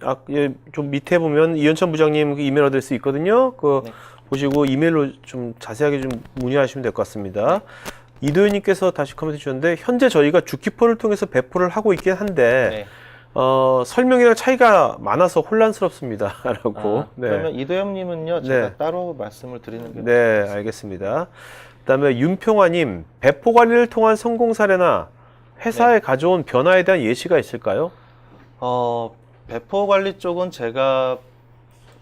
Speaker 1: 좀 밑에 보면 이현찬 부장님 그 이메일 어드레스 있거든요.
Speaker 2: 네.
Speaker 1: 보시고 이메일로 좀 자세하게 좀 문의하시면 될 것 같습니다. 이도현님께서 다시 코멘트 주셨는데, 현재 저희가 주키퍼를 통해서 배포를 하고 있긴 한데 설명이랑 차이가 많아서 혼란스럽습니다. 라고. 네.
Speaker 2: 그러면 이도현님은요, 제가
Speaker 1: 네.
Speaker 2: 따로 말씀을 드리는 게
Speaker 1: 네, 알겠습니다. 그다음에 윤평화님, 배포 관리를 통한 성공 사례나 회사에 가져온 변화에 대한 예시가 있을까요?
Speaker 2: 배포 관리 쪽은 제가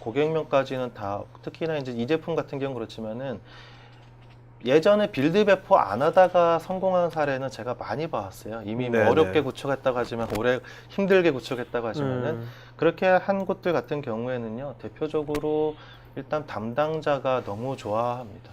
Speaker 2: 고객명까지는 다, 특히나 이제 이 제품 같은 경우 그렇지만은 예전에 빌드 배포 안 하다가 성공한 사례는 제가 많이 봤어요. 이미 뭐 어렵게 구축했다고 하지만 오래 힘들게 구축했다고 하지만은 그렇게 한 곳들 같은 경우에는요, 대표적으로 일단 담당자가 너무 좋아합니다.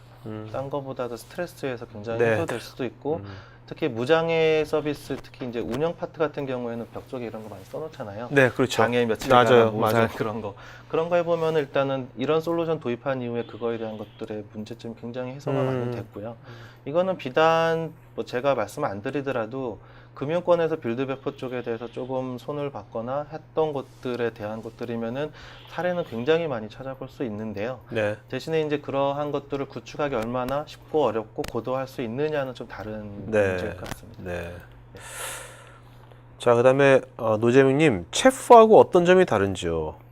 Speaker 2: 딴 거보다도 스트레스에서 굉장히 해소될 수도 있고, 특히 무장애 서비스, 특히 이제 운영 파트 같은 경우에는 벽 쪽에 이런 거 많이 써놓잖아요.
Speaker 1: 네, 그렇죠.
Speaker 2: 장애 며칠간
Speaker 1: 맞아요.
Speaker 2: 모살 그런 거 해보면 일단은 이런 솔루션 도입한 이후에 그거에 대한 것들의 문제점이 굉장히 해소가 많이 됐고요. 이거는 비단 뭐 제가 말씀 안 드리더라도 금융권에서 빌드 배포 쪽에 대해서 조금 손을 봤거나 했던 것들에 대한 것들이면은 사례는 굉장히 많이 찾아볼 수 있는데요.
Speaker 1: 네.
Speaker 2: 대신에 이제 그러한 것들을 구축하기 얼마나 쉽고 어렵고 고도할 수 있느냐는 좀 다른 문제일 것 같습니다.
Speaker 1: 네. 자, 그다음에 노재명님, 체프하고 어떤 점이 다른지요?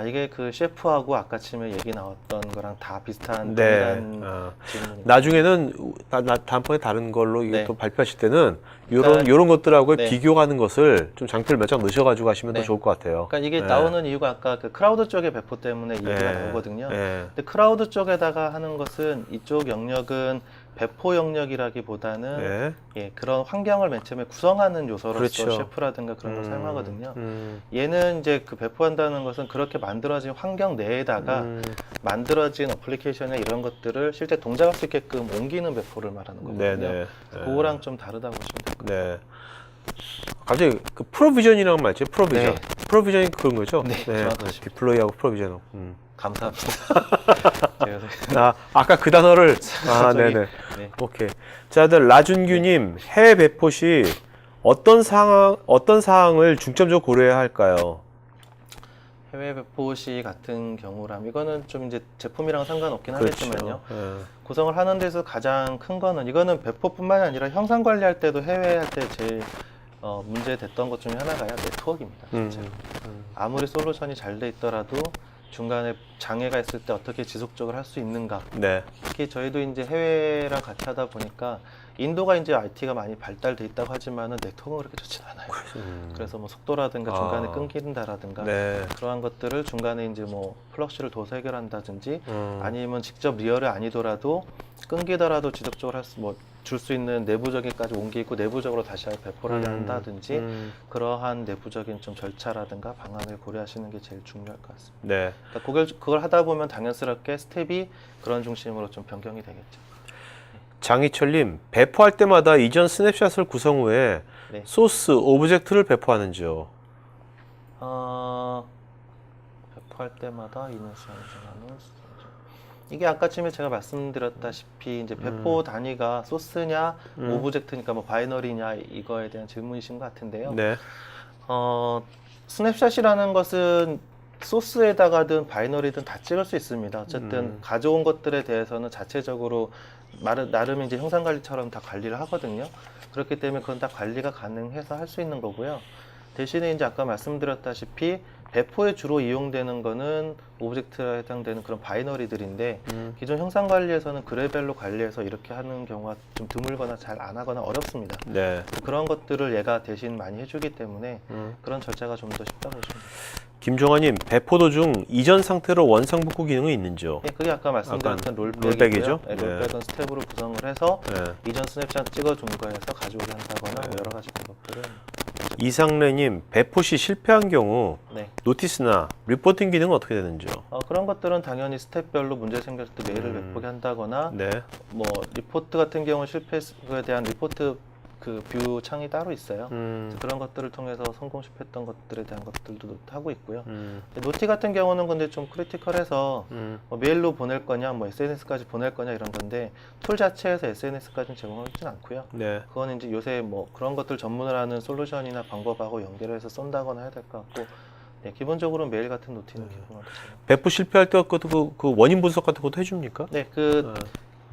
Speaker 2: 이게 그 셰프하고 아까 처음에 얘기 나왔던 거랑 다 비슷한
Speaker 1: 네.
Speaker 2: 질문입니다.
Speaker 1: 나중에는 다음번에 다른 걸로 이게
Speaker 2: 네.
Speaker 1: 또 발표하실 때는
Speaker 2: 그러니까,
Speaker 1: 요런 것들하고
Speaker 2: 네.
Speaker 1: 비교하는 것을 좀 장표를 몇 장 넣으셔가지고 하시면
Speaker 2: 네.
Speaker 1: 더 좋을 것 같아요.
Speaker 2: 그러니까 이게
Speaker 1: 네.
Speaker 2: 나오는 이유가 아까 그 크라우드 쪽의 배포 때문에 얘기가 나오거든요. 근데 크라우드 쪽에다가 하는 것은 이쪽 영역은 배포 영역이라기보다는 그런 환경을 맨 처음에 구성하는 요소로서
Speaker 1: 그렇죠.
Speaker 2: 셰프라든가 그런 걸 사용하거든요. 얘는 이제 그 배포한다는 것은 그렇게 만들어진 환경 내에다가 만들어진 어플리케이션이나 이런 것들을 실제 동작할 수 있게끔 옮기는 배포를 말하는 거거든요. 그거랑 좀 다르다고 보시면 될 것 같아요.
Speaker 1: 네. 갑자기 그 프로비전이라는 말 있죠? 프로비전. 프로비저닝 그런 거죠?
Speaker 2: 네, 정확하십니다.
Speaker 1: 디플로이하고 프로비저너.
Speaker 2: 감사합니다.
Speaker 1: 아까 그 단어를
Speaker 2: 저기,
Speaker 1: 네네.
Speaker 2: 네.
Speaker 1: 오케이. 자, 라준규님 해외 배포 시 어떤 사항을 중점적으로 고려해야 할까요?
Speaker 2: 해외 배포 시 같은 경우라면 이거는 좀 이제 제품이랑 상관없긴 하겠지만요.
Speaker 1: 네.
Speaker 2: 구성을 하는 데서 가장 큰 거는 이거는 배포뿐만이 아니라 형상 관리할 때도 해외 할 때 제일 문제 됐던 것 중에 하나가요. 네트워크입니다. 진짜. 아무리 솔루션이 잘 돼 있더라도 중간에 장애가 있을 때 어떻게 지속적으로 할 수 있는가.
Speaker 1: 네.
Speaker 2: 특히 저희도 이제 해외랑 같이 하다 보니까 인도가 이제 IT가 많이 발달돼 있다고 하지만은 네트워크가 그렇게 좋진 않아요. 그래서 뭐 속도라든가 중간에 끊긴다라든가
Speaker 1: 네.
Speaker 2: 그러한 것들을 중간에 이제 뭐 플럭시를 둬서 해결한다든지 아니면 직접 리얼이 아니더라도 끊기더라도 지속적으로 줄 수 있는 내부적인까지 옮기고 내부적으로 다시 배포를 한다든지 그러한 내부적인 좀 절차라든가 방안을 고려하시는 게 제일 중요할 것 같습니다.
Speaker 1: 네.
Speaker 2: 그러니까 그걸 하다 보면 당연스럽게 스텝이 그런 중심으로 좀 변경이 되겠죠.
Speaker 1: 장희철님, 배포할 때마다 이전 스냅샷을 구성 후에
Speaker 2: 네.
Speaker 1: 소스, 오브젝트를 배포하는지요?
Speaker 2: 배포할 때마다 이는 이게 아까쯤에 제가 말씀드렸다시피 이제 배포 단위가 소스냐 오브젝트니까 뭐 바이너리냐 이거에 대한 질문이신 것 같은데요.
Speaker 1: 네.
Speaker 2: 스냅샷이라는 것은 소스에다가든 바이너리든 다 찍을 수 있습니다. 어쨌든 가져온 것들에 대해서는 자체적으로 나름 이제 형상 관리처럼 다 관리를 하거든요. 그렇기 때문에 그건 다 관리가 가능해서 할 수 있는 거고요. 대신에 이제 아까 말씀드렸다시피 배포에 주로 이용되는 거는 오브젝트에 해당되는 그런 바이너리들인데 기존 형상 관리에서는 그레벨로 관리해서 이렇게 하는 경우가 좀 드물거나 잘 안 하거나 어렵습니다.
Speaker 1: 네.
Speaker 2: 그런 것들을 얘가 대신 많이 해주기 때문에 그런 절차가 좀 더 쉽다고 보시면 됩니다.
Speaker 1: 김종환님, 배포 도중 이전 상태로 원상복구 기능은 있는지요?
Speaker 2: 네, 그게 아까 말씀드렸던
Speaker 1: 롤백이죠?
Speaker 2: 롤백이죠. 네, 롤백은 스텝으로 구성을 해서
Speaker 1: 네.
Speaker 2: 이전 스냅샷 찍어준 거에서 가져오게 한다거나 뭐 여러 가지 방법들은
Speaker 1: 이상래님, 배포 시 실패한 경우
Speaker 2: 네.
Speaker 1: 노티스나 리포팅 기능은 어떻게 되는지요?
Speaker 2: 그런 것들은 당연히 스텝별로 문제 생겼을 때 메일을 배포게 한다거나
Speaker 1: 네.
Speaker 2: 뭐 리포트 같은 경우 실패에 대한 리포트 그 뷰 창이 따로 있어요. 그런 것들을 통해서 성공 실패했던 것들에 대한 것들도 하고 있고요. 노티 같은 경우는 근데 좀 크리티컬해서 뭐 메일로 보낼 거냐, 뭐 SNS까지 보낼 거냐 이런 건데 툴 자체에서 SNS까지는 제공하지는 않고요.
Speaker 1: 네.
Speaker 2: 그건 이제 요새 뭐 그런 것들 전문을 하는 솔루션이나 방법하고 연결해서 쏜다거나 해야 될 것 같고, 네, 기본적으로 메일 같은 노티는 기본으로
Speaker 1: 배포 실패할 때 그 원인 분석 같은 것도 해줍니까?
Speaker 2: 네,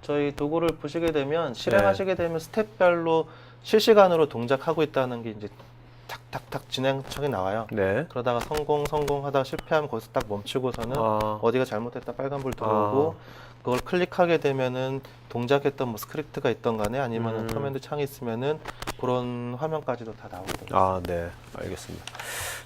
Speaker 2: 저희 도구를 보시게 되면 실행하시게 되면 스텝별로 실시간으로 동작하고 있다는 게 이제 탁탁탁 진행청이 나와요.
Speaker 1: 네.
Speaker 2: 그러다가 성공하다가 실패하면 거기서 딱 멈추고서는 어디가 잘못됐다 빨간불 들어오고 그걸 클릭하게 되면은 동작했던 뭐 스크립트가 있던 간에 아니면은 커맨드 창이 있으면은 그런 화면까지도 다 나오게 됩니다.
Speaker 1: 네. 알겠습니다.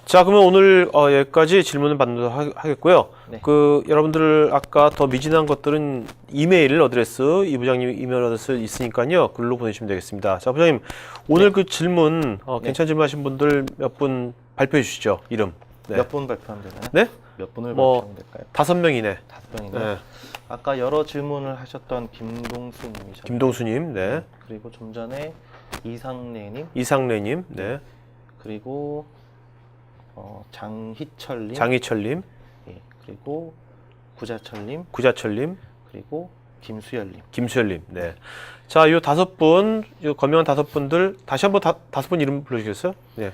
Speaker 1: 자, 그러면 오늘 여기까지 질문을 받도록 하겠고요.
Speaker 2: 네.
Speaker 1: 여러분들 아까 더 미진한 것들은 이메일 어드레스, 이 부장님 이메일 어드레스 있으니까요. 글로 보내주시면 되겠습니다. 자, 부장님 오늘
Speaker 2: 네.
Speaker 1: 그 질문
Speaker 2: 네.
Speaker 1: 괜찮은 질문 하신 분들 몇 분 발표해 주시죠. 이름. 네.
Speaker 2: 몇 분 발표하면 되나요?
Speaker 1: 네?
Speaker 2: 몇 분을
Speaker 1: 뭐,
Speaker 2: 발표하면 될까요?
Speaker 1: 5명 이내.
Speaker 2: 5명이네요.
Speaker 1: 네.
Speaker 2: 아까 여러 질문을 하셨던 김동수 님이셨나요?
Speaker 1: 김동수님, 네.
Speaker 2: 그리고 좀 전에 이상래 님,
Speaker 1: 이상래님, 네.
Speaker 2: 그리고 장희철 님,
Speaker 1: 장희철님,
Speaker 2: 예, 그리고 구자철 님,
Speaker 1: 구자철님,
Speaker 2: 그리고 김수열 님.
Speaker 1: 김수열님, 네. 자, 요 5분, 요 거명한 5분들 다시 한번 5분 이름 불러주시겠어요? 네.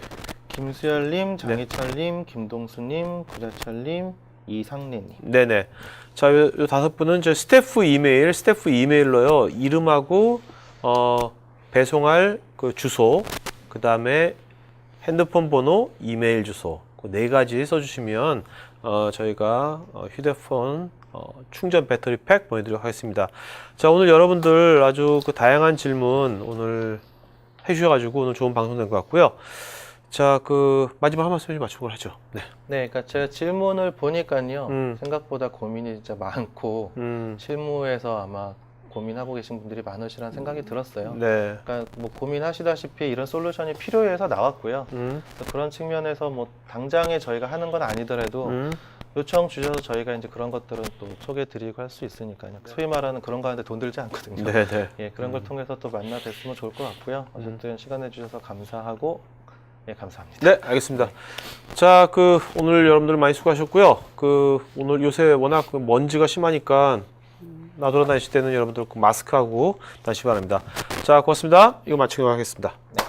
Speaker 2: 김수열 님, 장희철 님, 김동수 님, 구자철 님, 이상래 님.
Speaker 1: 네네. 자, 요 5분은 저 스태프 이메일로요. 이름하고 배송할 그 주소, 그 다음에 핸드폰 번호, 이메일 주소, 그 4가지 써주시면 저희가 휴대폰 충전 배터리 팩 보내드리도록 하겠습니다. 자, 오늘 여러분들 아주 그 다양한 질문 오늘 해주셔가지고 오늘 좋은 방송 된 것 같고요. 자, 마지막 한 말씀 좀 맞추고 하죠. 네.
Speaker 2: 네, 그러니까 제가 질문을 보니까요, 생각보다 고민이 진짜 많고 실무에서 아마 고민하고 계신 분들이 많으시라는 생각이 들었어요.
Speaker 1: 네.
Speaker 2: 그러니까 뭐 고민하시다시피 이런 솔루션이 필요해서 나왔고요. 그래서 그런 측면에서 뭐 당장에 저희가 하는 건 아니더라도 요청 주셔서 저희가 이제 그런 것들은 또 소개드리고 할 수 있으니까요. 소위 말하는 그런 거 하는데 돈 들지 않거든요.
Speaker 1: 네네.
Speaker 2: 예, 그런 걸 통해서 또 만나 뵀으면 좋을 것 같고요. 어쨌든 시간 내주셔서 감사하고 예, 감사합니다.
Speaker 1: 네, 알겠습니다. 자, 오늘 여러분들 많이 수고하셨고요. 오늘 요새 워낙 먼지가 심하니까 나돌아다니실 때는 여러분들 마스크하고 다시 바랍니다. 자, 고맙습니다. 이거 마치도록 하겠습니다.
Speaker 2: 네.